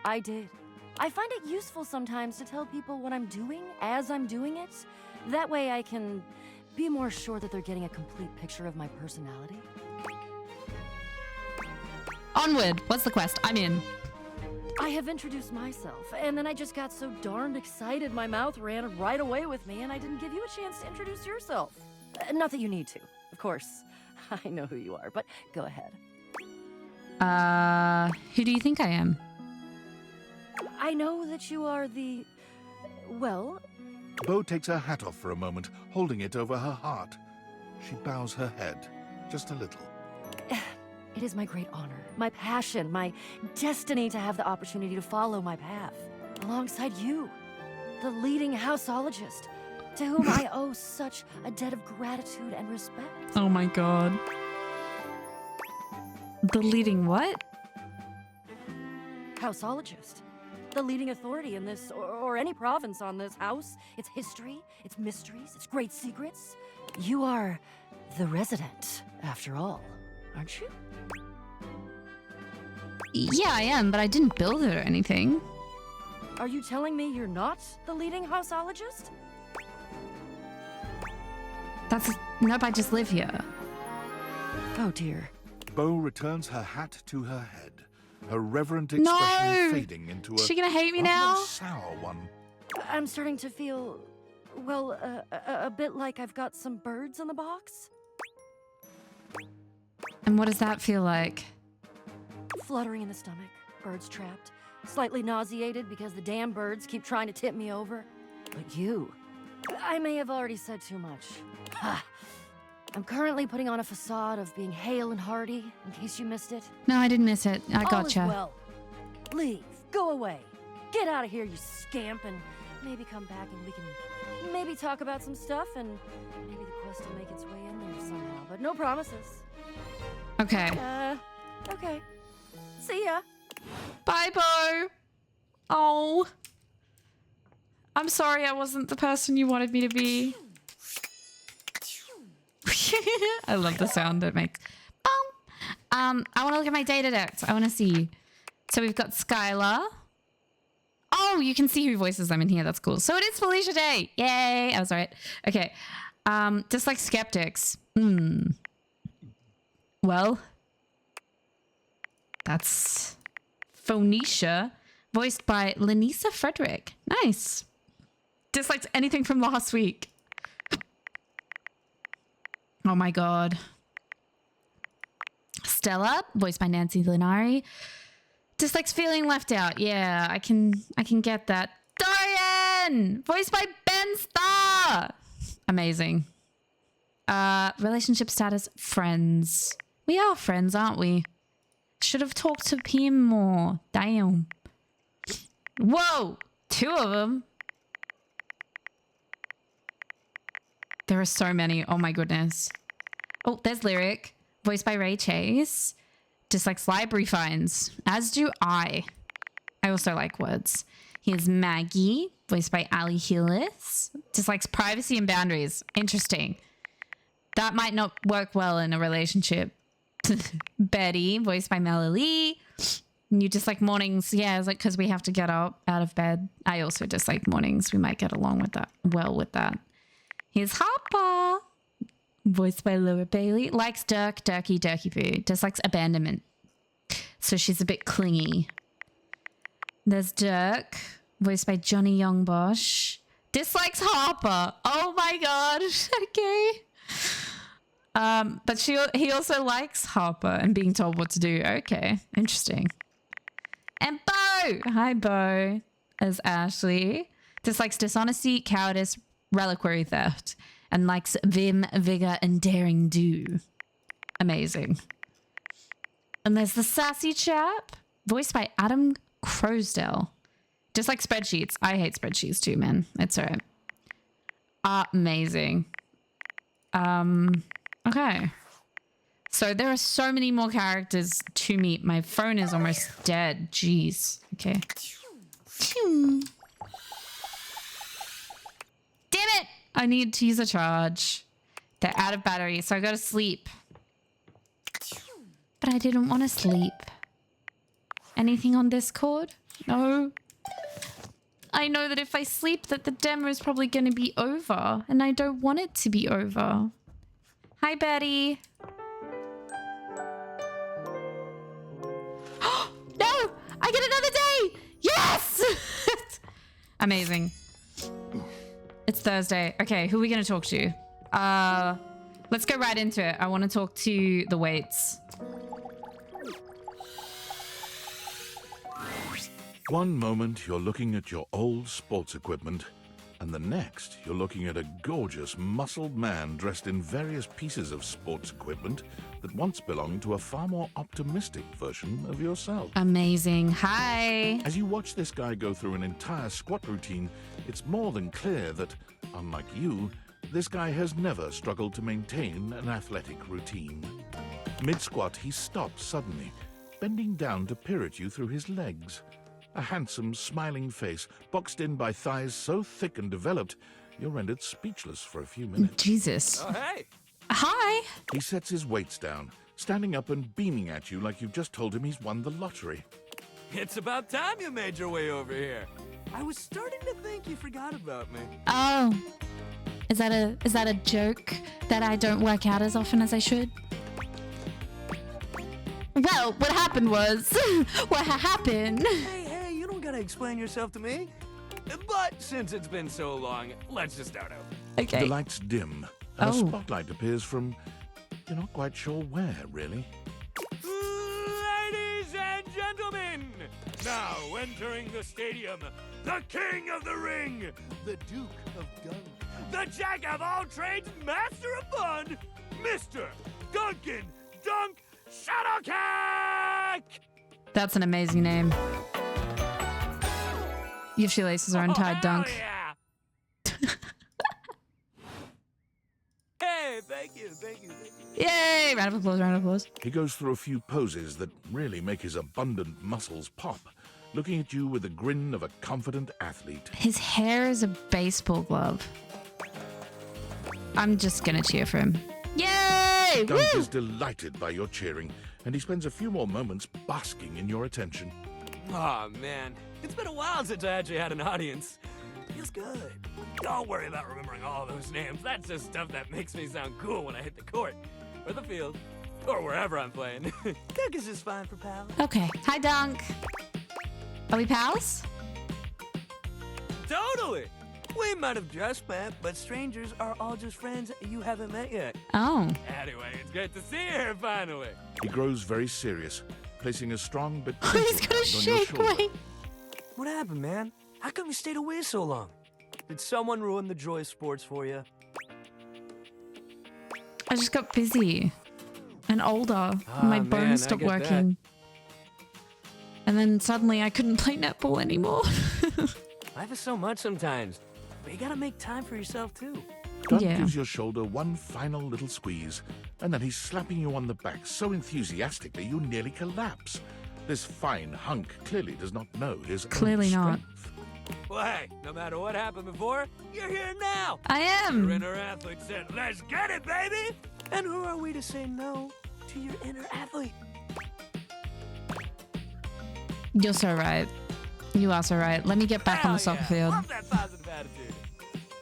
I did. I find it useful sometimes to tell people what I'm doing as I'm doing it. That way I can be more sure that they're getting a complete picture of my personality. Onward. What's the quest? I'm in. I have introduced myself, and then I just got so darned excited my mouth ran right away with me, and I didn't give you a chance to introduce yourself. Not that you need to, of course. I know who you are, but go ahead. Who do you think I am? I know that you are the... well... Bo takes her hat off for a moment, holding it over her heart. She bows her head, just a little. It is my great honor, my passion, my destiny to have the opportunity to follow my path, alongside you, the leading houseologist, to whom I owe such a debt of gratitude and respect. Oh my god. The leading what? Houseologist. The leading authority in this, or any province on this house, its history, its mysteries, its great secrets. You are the resident, after all, aren't you? Yeah, I am, but I didn't build it or anything. Are you telling me you're not the leading houseologist? Nope, I just live here. Oh dear. Bo returns her hat to her head, her reverent expression fading into a... Is she gonna hate me now? Sour one. I'm starting to feel, well, a bit like I've got some birds in the box. And what does that feel like? Fluttering in the stomach, birds trapped, slightly nauseated because the damn birds keep trying to tip me over. But you, I may have already said too much. I'm currently putting on a facade of being hale and hearty, in case you missed it. No, I didn't miss it. I All gotcha. is well. Leave. Go away. Get out of here, you scamp, and maybe come back and we can maybe talk about some stuff, and maybe the quest will make its way in there somehow. But no promises. Okay. Okay. See ya. Bye, Bo. Oh. I'm sorry I wasn't the person you wanted me to be. I love the sound it makes. I want to look at my data decks. I want to see. So we've got Skylar. Oh, you can see who voices them in here. That's cool. So it is Felicia Day. Yay. I was right. Okay. Just like skeptics. Well, that's Phoenicia, voiced by Lenisa Frederick. Nice. Dislikes anything from last week. Oh my god. Stella, voiced by Nancy Linari. Dislikes feeling left out. Yeah, I can get that. Dorian, voiced by Ben Starr. Amazing. Relationship status, friends. We are friends, aren't we? Should have talked to him more. Damn. Whoa, 2 of them. There are so many. Oh my goodness. Oh, there's Lyric, voiced by Ray Chase. Dislikes library finds, as do I. I also like words. Here's Maggie, voiced by Ali Hillis. Dislikes privacy and boundaries. Interesting. That might not work well in a relationship. Betty, voiced by Melanie. You dislike mornings. Yeah, it's like because we have to get up out of bed. I also dislike mornings. We might get along with that. Well with that. Here's Harper, voiced by Laura Bailey. Likes Durkey Poo. Dislikes abandonment. So she's a bit clingy. There's Dirk, voiced by Johnny Youngbosch. Dislikes Harper. Oh my god. Okay. But he also likes Harper and being told what to do. Okay. Interesting. And Bo. Hi, Bo. As Ashley. Dislikes dishonesty, cowardice, reliquary theft, and likes vim, vigor, and daring do. Amazing. And there's the Sassy Chap, voiced by Adam Crosdell. Just like spreadsheets. I hate spreadsheets too, man. It's alright. Amazing. Okay. So there are so many more characters to meet. My phone is almost dead. Jeez. Okay. Damn it! I need to use a charge. They're out of battery, so I gotta sleep. But I didn't want to sleep. Anything on Discord? No. I know that if I sleep that the demo is probably going to be over, and I don't want it to be over. Hi, Betty. No! I get another day! Yes! Amazing. It's Thursday. Okay, who are we going to talk to? Let's go right into it. I want to talk to the Waits. One moment you're looking at your old sports equipment, and the next you're looking at a gorgeous, muscled man dressed in various pieces of sports equipment that once belonged to a far more optimistic version of yourself. Amazing. Hi. As you watch this guy go through an entire squat routine, it's more than clear that, unlike you, this guy has never struggled to maintain an athletic routine. Mid-squat, he stops suddenly, bending down to peer at you through his legs. A handsome, smiling face, boxed in by thighs so thick and developed, you're rendered speechless for a few minutes. Jesus. Oh, hey! Hi! He sets his weights down, standing up and beaming at you like you've just told him he's won the lottery. It's about time you made your way over here. I was starting to think you forgot about me. Oh. Is that a joke that I don't work out as often as I should? Well, what happened was... what happened? Hey, you don't gotta explain yourself to me. But since it's been so long, let's just start over. Okay. The lights dim, and a spotlight appears from... you're not quite sure where, really. Ladies and gentlemen, now entering the stadium, the king of the ring, the Duke of Dunk, the jack of all trades, master of fun, Mr. Duncan Dunk Shadowcack! That's an amazing name. Your shoelaces are untied, Dunk. Yeah. Hey, thank you. Yay! Round of applause, round of applause. He goes through a few poses that really make his abundant muscles pop, looking at you with the grin of a confident athlete. His hair is a baseball glove. I'm just gonna cheer for him. Yay! Dunk Woo! is delighted by your cheering, and he spends a few more moments basking in your attention. Aw, man. It's been a while since I actually had an audience. Feels good. Don't worry about remembering all those names. That's just stuff that makes me sound cool when I hit the court, or the field, or wherever I'm playing. Dunk is just fine for pals. Okay. Hi, Dunk. Are we pals? Totally! We might have just met, but strangers are all just friends you haven't met yet. Oh. Anyway, it's great to see you here finally. He grows very serious, placing a strong but He's gentle gonna hand on your shake shoulder. me. What happened, man? How come you stayed away so long? Did someone ruin the joy of sports for you? I just got busy and older. My man, bones I stopped get working. And then suddenly I couldn't play netball anymore. Life is so much sometimes, but you gotta make time for yourself too. Dunk Yeah. gives your shoulder one final little squeeze, and then he's slapping you on the back so enthusiastically you nearly collapse. This fine hunk clearly does not know his Clearly own not. strength. Well, hey, no matter what happened before, you're here now. I am. Your inner athlete said, "Let's get it, baby!" And who are we to say no to your inner athlete? You're so right. You are so right. Let me get back on the soccer field. Love that positive attitude.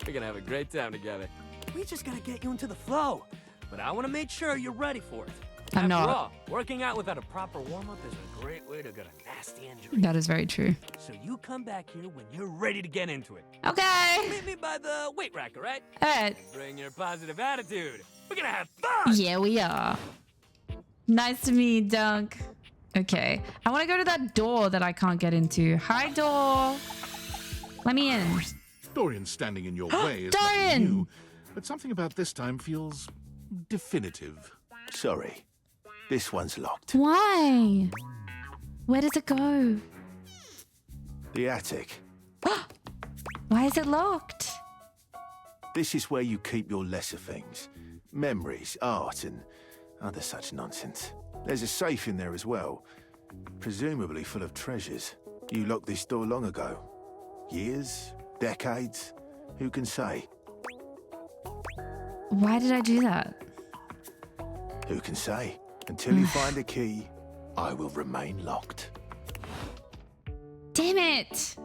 We're gonna have a great time together. We just gotta get you into the flow, but I want to make sure you're ready for it. I'm After not. all, working out without a proper warm-up is a great way to get a nasty injury. That is very true. So you come back here when you're ready to get into it. Okay. Meet me by the weight rack, all right? All right. Bring your positive attitude. We're gonna have fun. Yeah, we are. Nice to meet you, Dunk. Okay. I want to go to that door that I can't get into. Hi, door. Let me in. Dorian's standing in your way is Dorian! nothing new, but something about this time feels definitive. Sorry. This one's locked. Why? Where does it go? The attic. Why is it locked? This is where you keep your lesser things. Memories, art, and other such nonsense. There's a safe in there as well, presumably full of treasures. You locked this door long ago. Years? Decades? Who can say? Why did I do that? Who can say? Until you find a key, I will remain locked. Damn it!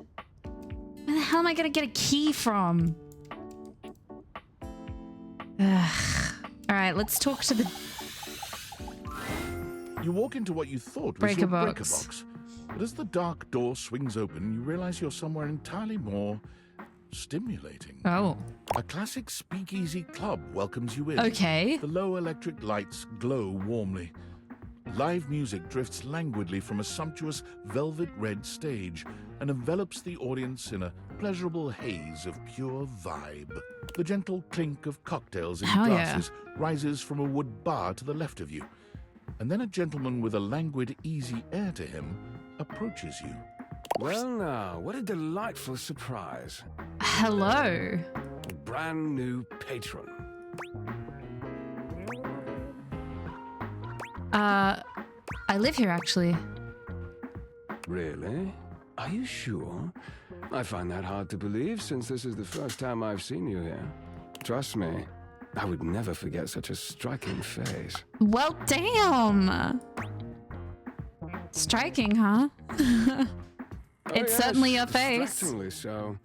Where the hell am I gonna get a key from? Ugh. Alright, let's talk to the... You walk into what you thought was Breaker your box. breaker box. But as the dark door swings open, you realize you're somewhere entirely more stimulating. Oh. A classic speakeasy club welcomes you in. Okay. The low electric lights glow warmly. Live music drifts languidly from a sumptuous velvet red stage and envelops the audience in a pleasurable haze of pure vibe. The gentle clink of cocktails in Hell yeah. glasses rises from a wood bar to the left of you. And then a gentleman with a languid, easy air to him approaches you. Well now, what a delightful surprise. Hello. A brand new patron. I live here actually. Really? Are you sure? I find that hard to believe since this is the first time I've seen you here. Trust me, I would never forget such a striking face. Well, damn. Striking, huh? It's certainly your face. Distractingly so.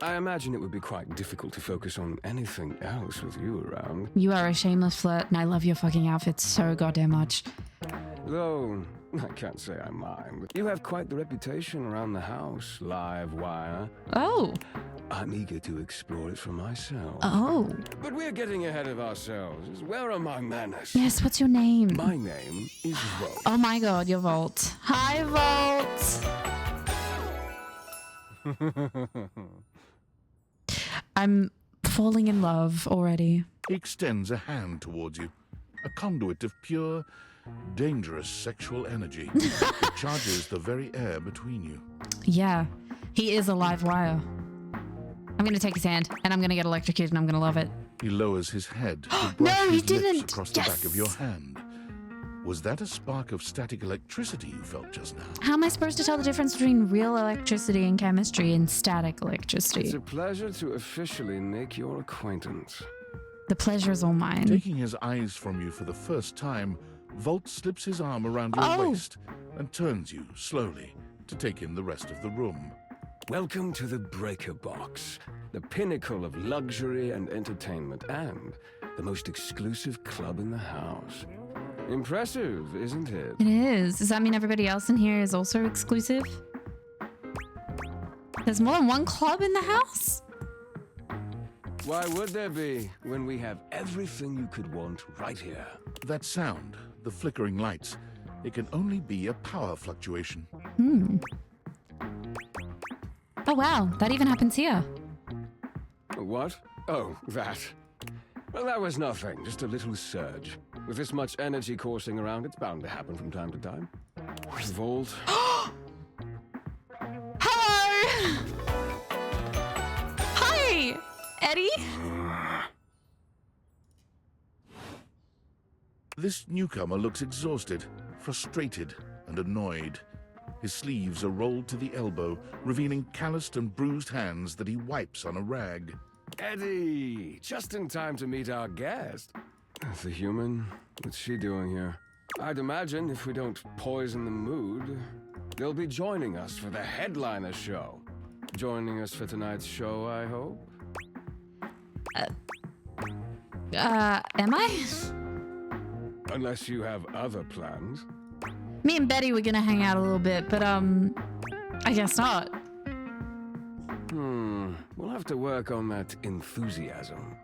I imagine it would be quite difficult to focus on anything else with you around. You are a shameless flirt, and I love your fucking outfit so goddamn much. Though, I can't say I mind. You have quite the reputation around the house, live wire. Oh. I'm eager to explore it for myself. Oh. But we're getting ahead of ourselves. Where are my manners? Yes, what's your name? My name is Volt. Oh my god, your Volt. Hi, Volt. I'm falling in love already. He extends a hand towards you, a conduit of pure, dangerous sexual energy. It charges the very air between you. Yeah, he is a live wire. I'm gonna take his hand, and I'm gonna get electrocuted, and I'm gonna love it. He lowers his head to brush No, he his lips didn't. across the back of your hand. Was that a spark of static electricity you felt just now? How am I supposed to tell the difference between real electricity and chemistry and static electricity? It's a pleasure to officially make your acquaintance. The pleasure is all mine. Taking his eyes from you for the first time, Volt slips his arm around your waist and turns you slowly to take in the rest of the room. Welcome to the Breaker Box, the pinnacle of luxury and entertainment, and the most exclusive club in the house. Impressive, isn't it? It is. Does that mean everybody else in here is also exclusive? There's more than one club in the house? Why would there be when we have everything you could want right here? That sound, the flickering lights, it can only be a power fluctuation. Oh wow, that even happens here. What? Oh, that. Well, that was nothing, just a little surge. With this much energy coursing around, it's bound to happen from time to time. Volt. Hello! Hi, Eddie. This newcomer looks exhausted, frustrated, and annoyed. His sleeves are rolled to the elbow, revealing calloused and bruised hands that he wipes on a rag. Eddie! Just in time to meet our guest. The human? What's she doing here? I'd imagine if we don't poison the mood, they'll be joining us for the headliner show. Joining us for tonight's show, I hope? Am I? Unless you have other plans. Me and Betty were gonna hang out a little bit, but I guess not. We'll have to work on that enthusiasm.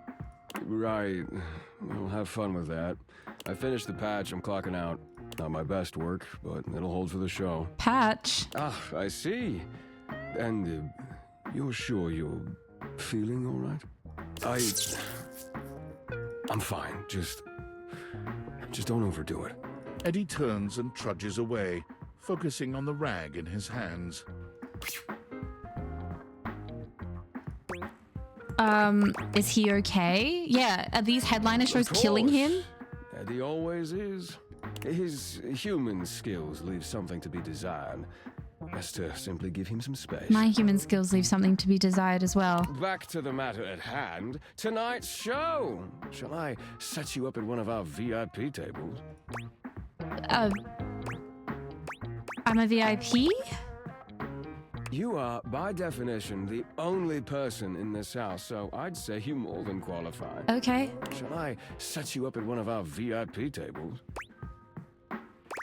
Right. We'll have fun with that. I finished the patch, I'm clocking out. Not my best work, but it'll hold for the show. Patch? Ah, I see. And you're sure you're feeling all right? I'm fine. Just don't overdo it. Eddie turns and trudges away, focusing on the rag in his hands. Is he okay? Yeah, are these headliner shows killing him? Eddie always is. His human skills leave something to be desired. Best to simply give him some space. My human skills leave something to be desired as well. Back to the matter at hand. Tonight's show. Shall I set you up at one of our VIP tables? I'm a VIP? You are, by definition, the only person in this house, so I'd say you more than qualify. Okay. Shall I set you up at one of our VIP tables?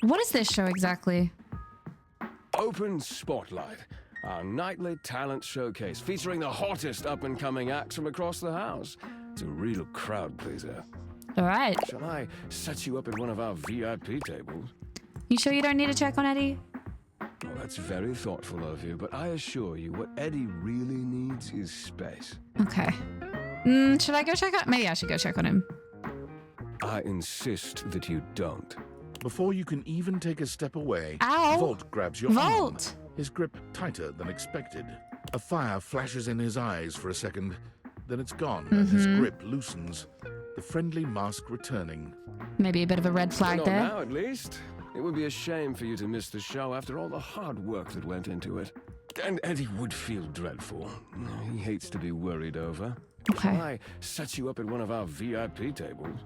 What is this show exactly? Open Spotlight, our nightly talent showcase featuring the hottest up-and-coming acts from across the house. It's a real crowd pleaser. All right. Shall I set you up at one of our VIP tables? You sure you don't need to check on Eddie? Well, that's very thoughtful of you, but I assure you what Eddie really needs is space. Okay. Should I go check on... Maybe I should go check on him. I insist that you don't. Before you can even take a step away, Ow. Volt grabs your arm, his grip tighter than expected. A fire flashes in his eyes for a second, then it's gone and his grip loosens, the friendly mask returning. Maybe a bit of a red flag Not there. now, at least. It would be a shame for you to miss the show after all the hard work that went into it. And Eddie would feel dreadful. He hates to be worried over. Okay. Shall I set you up at one of our VIP tables?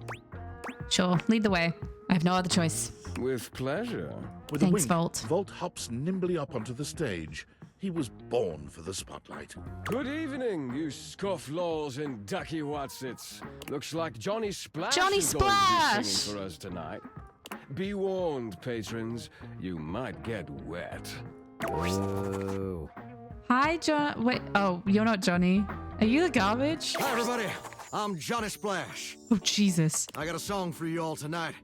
Sure, lead the way. I have no other choice. With pleasure. With Thanks, a wink, Volt. Volt hops nimbly up onto the stage. He was born for the spotlight. Good evening, you scofflaws and ducky watsits. Looks like Johnny Splash Johnny is going to Splash! be singing for us tonight. Be warned, patrons. You might get wet. Whoa. Hi, John. Wait. Oh, you're not Johnny. Are you the garbage? Hi, everybody. I'm Johnny Splash. Oh, Jesus. I got a song for you all tonight.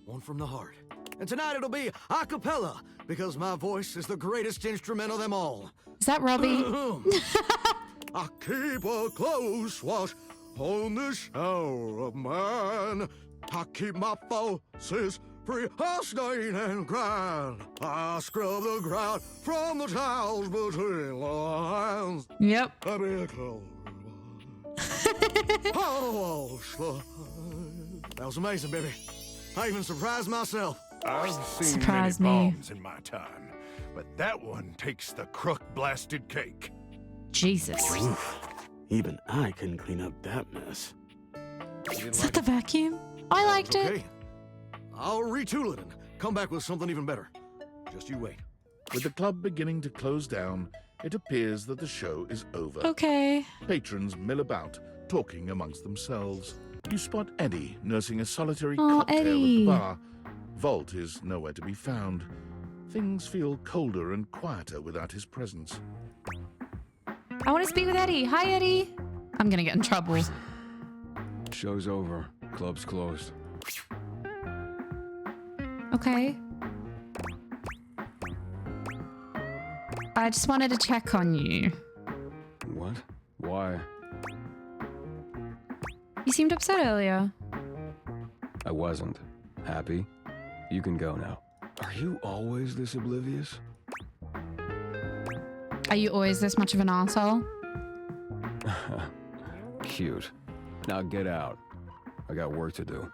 One from the heart. And tonight it'll be a cappella, because my voice is the greatest instrument of them all. Is that Robbie? I keep a close watch on this hour of mine. I keep my forces free of stain and grind. I scrub the ground from the tiles between the lines. Yep. I be a close. Oh, that was amazing, baby. I even surprised myself. I've seen Surprise many me. bombs in my time, but that one takes the crook-blasted cake. Jesus. Oof. Even I couldn't clean up that mess. Is that the vacuum? I liked it. Okay. I'll retool it and come back with something even better. Just you wait. With the club beginning to close down, it appears that the show is over. Okay. Patrons mill about, talking amongst themselves. You spot Eddie nursing a solitary Aw, cocktail Eddie. at the bar. Volt is nowhere to be found. Things feel colder and quieter without his presence. I want to speak with Eddie. Hi, Eddie. I'm going to get in trouble. Show's over. Club's closed. Okay. I just wanted to check on you. What? Why? You seemed upset earlier. I wasn't. Happy? You can go now. Are you always this oblivious? Are you always this much of an asshole? Cute. Now get out. I got work to do.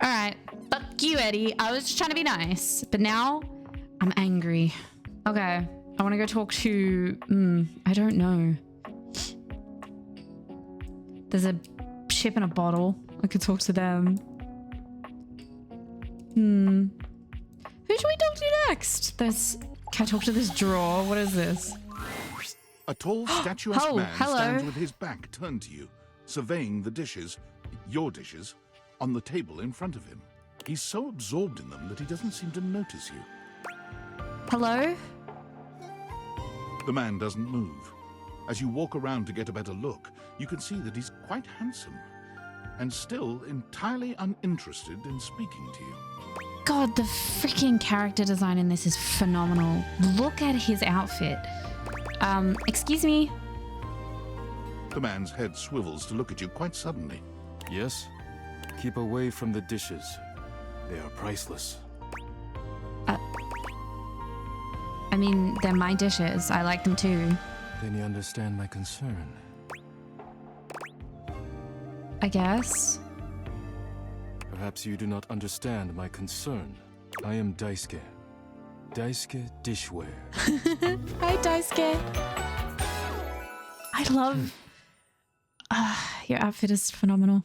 All right. Fuck you, Eddie. I was just trying to be nice, but now I'm angry. Okay. I want to go talk to... I don't know. There's a ship in a bottle. I could talk to them. Who should we talk to next? There's... Can I talk to this drawer? What is this? A tall, statuesque Oh, man hello. stands with his back turned to you, surveying the dishes, your dishes, on the table in front of him. He's so absorbed in them that he doesn't seem to notice you. Hello? The man doesn't move. As you walk around to get a better look, you can see that he's quite handsome, and still entirely uninterested in speaking to you. God, the freaking character design in this is phenomenal. Look at his outfit. Excuse me? The man's head swivels to look at you quite suddenly. Yes? Keep away from the dishes. They are priceless. I mean, they're my dishes. I like them too. Then you understand my concern. I guess. Perhaps you do not understand my concern. I am Daisuke. Daisuke Dishware. Hi, Daisuke. I love... your outfit is phenomenal.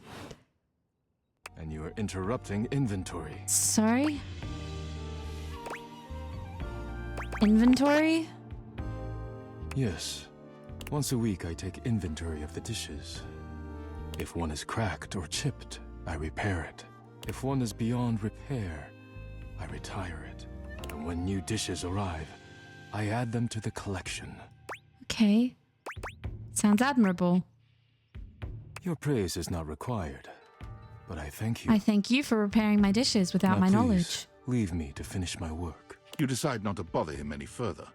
And you are interrupting inventory. Sorry? Inventory? Yes. Once a week I take inventory of the dishes. If one is cracked or chipped, I repair it. If one is beyond repair, I retire it. And when new dishes arrive, I add them to the collection. Okay. Sounds admirable. Your praise is not required, but I thank you. I thank you for repairing my dishes without Now my please, knowledge. Leave me to finish my work. You decide not to bother him any further.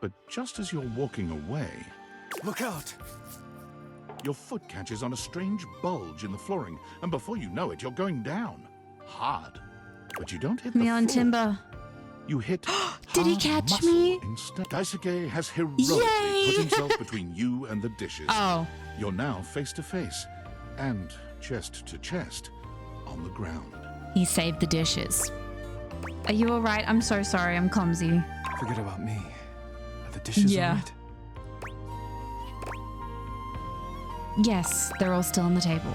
But just as you're walking away... Look out! Your foot catches on a strange bulge in the flooring, and before you know it, you're going down. Hard. But you don't hit the Me on floor. timber. You hit Did he hard catch muscle me? Instead. Daisuke has heroically Yay! put himself between you and the dishes. Oh. You're now face to face, and chest to chest, on the ground. He saved the dishes. Are you alright? I'm so sorry, I'm clumsy. Forget about me. Are the dishes Yeah. alright? Yes, they're all still on the table.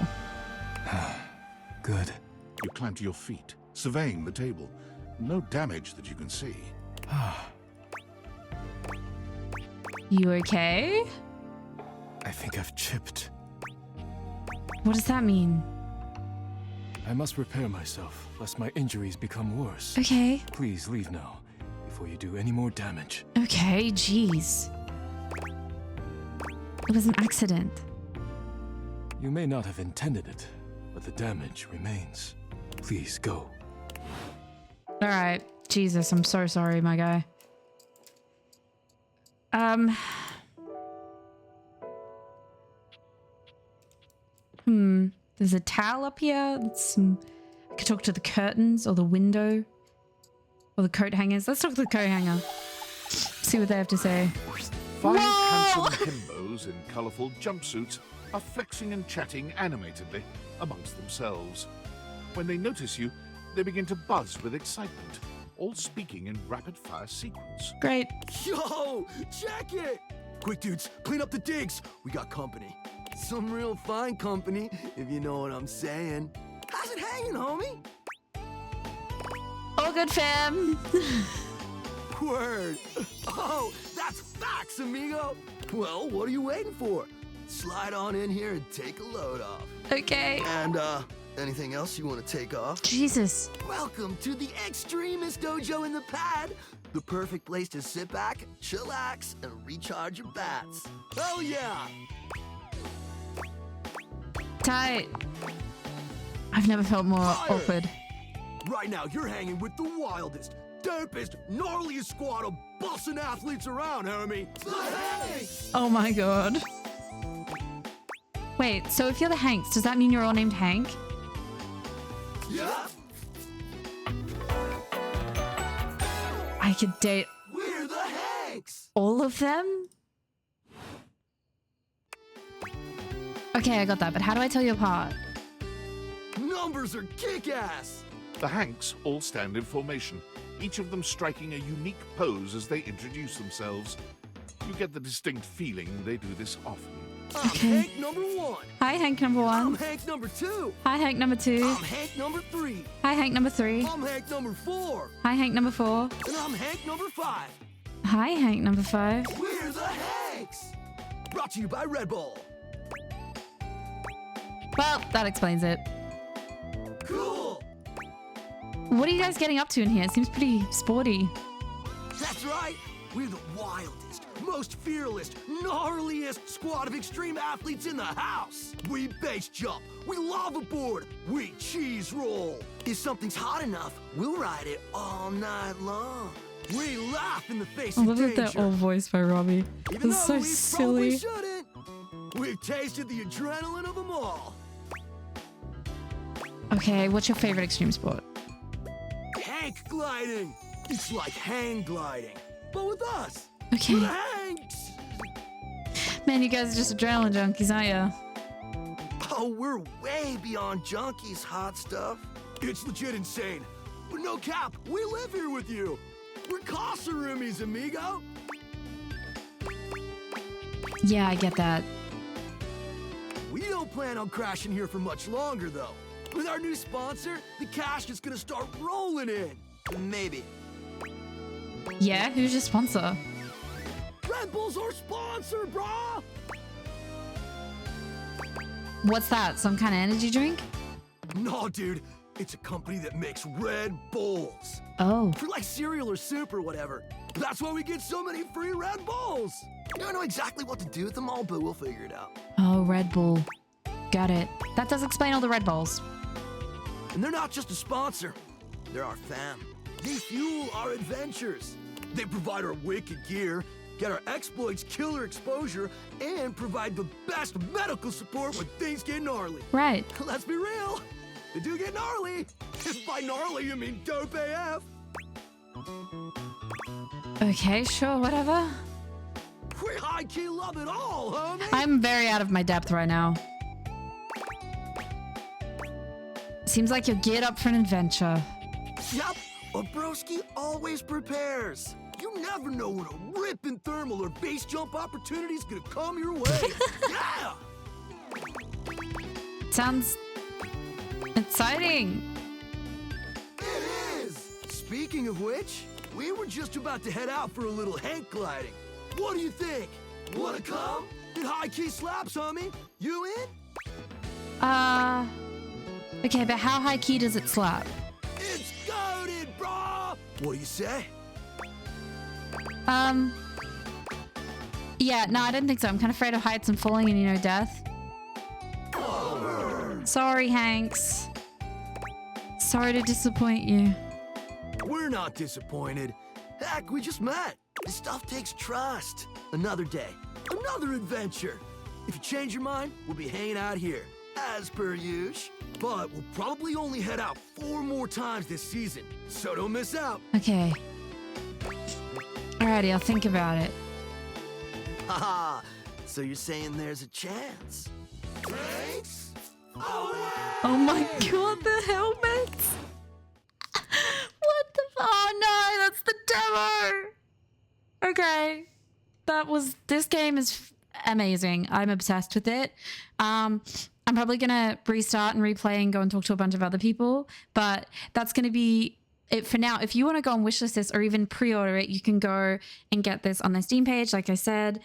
Good. You climb to your feet, surveying the table. No damage that you can see. You okay? I think I've chipped. What does that mean? I must repair myself, lest my injuries become worse. Okay. Please leave now, before you do any more damage. Okay, jeez. It was an accident. You may not have intended it, but the damage remains. Please go. Alright. Jesus, I'm so sorry, my guy. There's a towel up here. I could talk to the curtains or the window. Or the coat hangers. Let's talk to the coat hanger. See what they have to say. Five handsome himbos in colourful jumpsuits are flexing and chatting animatedly amongst themselves. When they notice you, they begin to buzz with excitement, all speaking in rapid-fire sequence. Great. Yo, check it! Quick, dudes, clean up the digs. We got company. Some real fine company, if you know what I'm saying. How's it hanging, homie? All good, fam. Word. Oh, that's facts, amigo. Well, what are you waiting for? Slide on in here and take a load off. Okay. And, anything else you want to take off? Jesus. Welcome to the Extremist Dojo in the Pad. The perfect place to sit back, chillax, and recharge your bats. Oh yeah! Tight. I've never felt more awkward. Right now, you're hanging with the wildest, dopest, gnarliest squad of bussin' athletes around, homie. The Hanks! Oh my god. Wait, so if you're the Hanks, does that mean you're all named Hank? Yeah. I could date We're the Hanks! all of them? Okay, I got that, but how do I tell you apart? Numbers are kick-ass! The Hanks all stand in formation, each of them striking a unique pose as they introduce themselves. You get the distinct feeling they do this often. I'm Hank number 1. Hi, Hank number 1. I'm Hank number 2. Hi, Hank number 2. I'm Hank number 3. Hi, Hank number 3. I'm Hank number 4. Hi, Hank number 4. And I'm Hank number 5. Hi, Hank number 5. We're the Hanks! Brought to you by Red Bull. Well, that explains it. Cool! What are you guys getting up to in here? It seems pretty sporty. That's right! We're the wildest, most fearless, gnarliest squad of extreme athletes in the house! We base jump, we lava board, we cheese roll! If something's hot enough, we'll ride it all night long. We laugh in the face I of love that danger. they're all voiced by Robbie. Even It's though so we silly. probably shouldn't. We've tasted the adrenaline of them all. Okay, what's your favorite extreme sport? Hank gliding! It's like hang gliding, but with us. Okay. We're the Hanks! Man, you guys are just adrenaline junkies, aren't you? Oh, we're way beyond junkies, hot stuff. It's legit insane. But no cap, we live here with you. We're casa roomies, amigo. Yeah, I get that. We don't plan on crashing here for much longer, though. With our new sponsor, the cash is gonna start rolling in. Maybe. Yeah, who's your sponsor? Red Bull's our sponsor, brah! What's that? Some kind of energy drink? No, dude. It's a company that makes Red Bulls. Oh. For like cereal or soup or whatever. That's why we get so many free Red Bulls. I don't know exactly what to do with them all, but we'll figure it out. Oh, Red Bull. Got it. That does explain all the Red Bulls. And they're not just a sponsor. They're our fam. They fuel our adventures. They provide our wicked gear, get our exploits killer exposure, and provide the best medical support when things get gnarly. Right. Let's be real. They do get gnarly. If by gnarly you mean dope AF. Okay, sure, whatever. We high-key love it all, homie. I'm very out of my depth right now. Seems like you're geared up for an adventure. Yep, a broski always prepares. You never know when a ripping thermal or base jump opportunity's gonna come your way. Yeah! Sounds exciting. It is! Speaking of which, we were just about to head out for a little hank gliding. What do you think? Wanna come? Get high-key slaps, homie. You in? Okay, but how high key does it slap? It's goated, brah! What do you say? Yeah, no, I don't think so. I'm kind of afraid of heights and falling and, death. Sorry, Hanks. Sorry to disappoint you. We're not disappointed. Heck, we just met. This stuff takes trust. Another day, another adventure. If you change your mind, we'll be hanging out here, as per usual. But we'll probably only head out 4 more times this season, so don't miss out. Okay. Alrighty, I'll think about it. Haha, so you're saying there's a chance? Thanks? Oh my god, the helmets! What the oh no, that's the demo! Okay. This game is amazing. I'm obsessed with it. I'm probably gonna restart and replay and go and talk to a bunch of other people, but that's gonna be it for now. If you want to go and wishlist this or even pre-order it, you can go and get this on their Steam page. Like I said,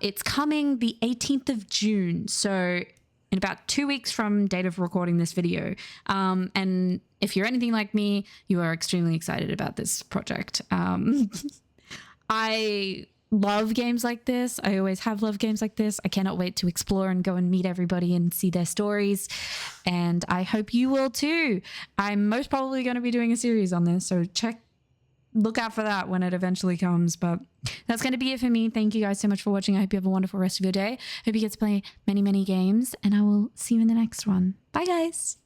it's coming the 18th of June, so in about 2 weeks from date of recording this video. And if you're anything like me, you are extremely excited about this project. I love games like this. I always have loved games like this. I cannot wait to explore and go and meet everybody and see their stories. And I hope you will too. I'm most probably going to be doing a series on this, so look out for that when it eventually comes. But that's going to be it for me. Thank you guys so much for watching. I hope you have a wonderful rest of your day. Hope you get to play many, many games, and I will see you in the next one. Bye, guys.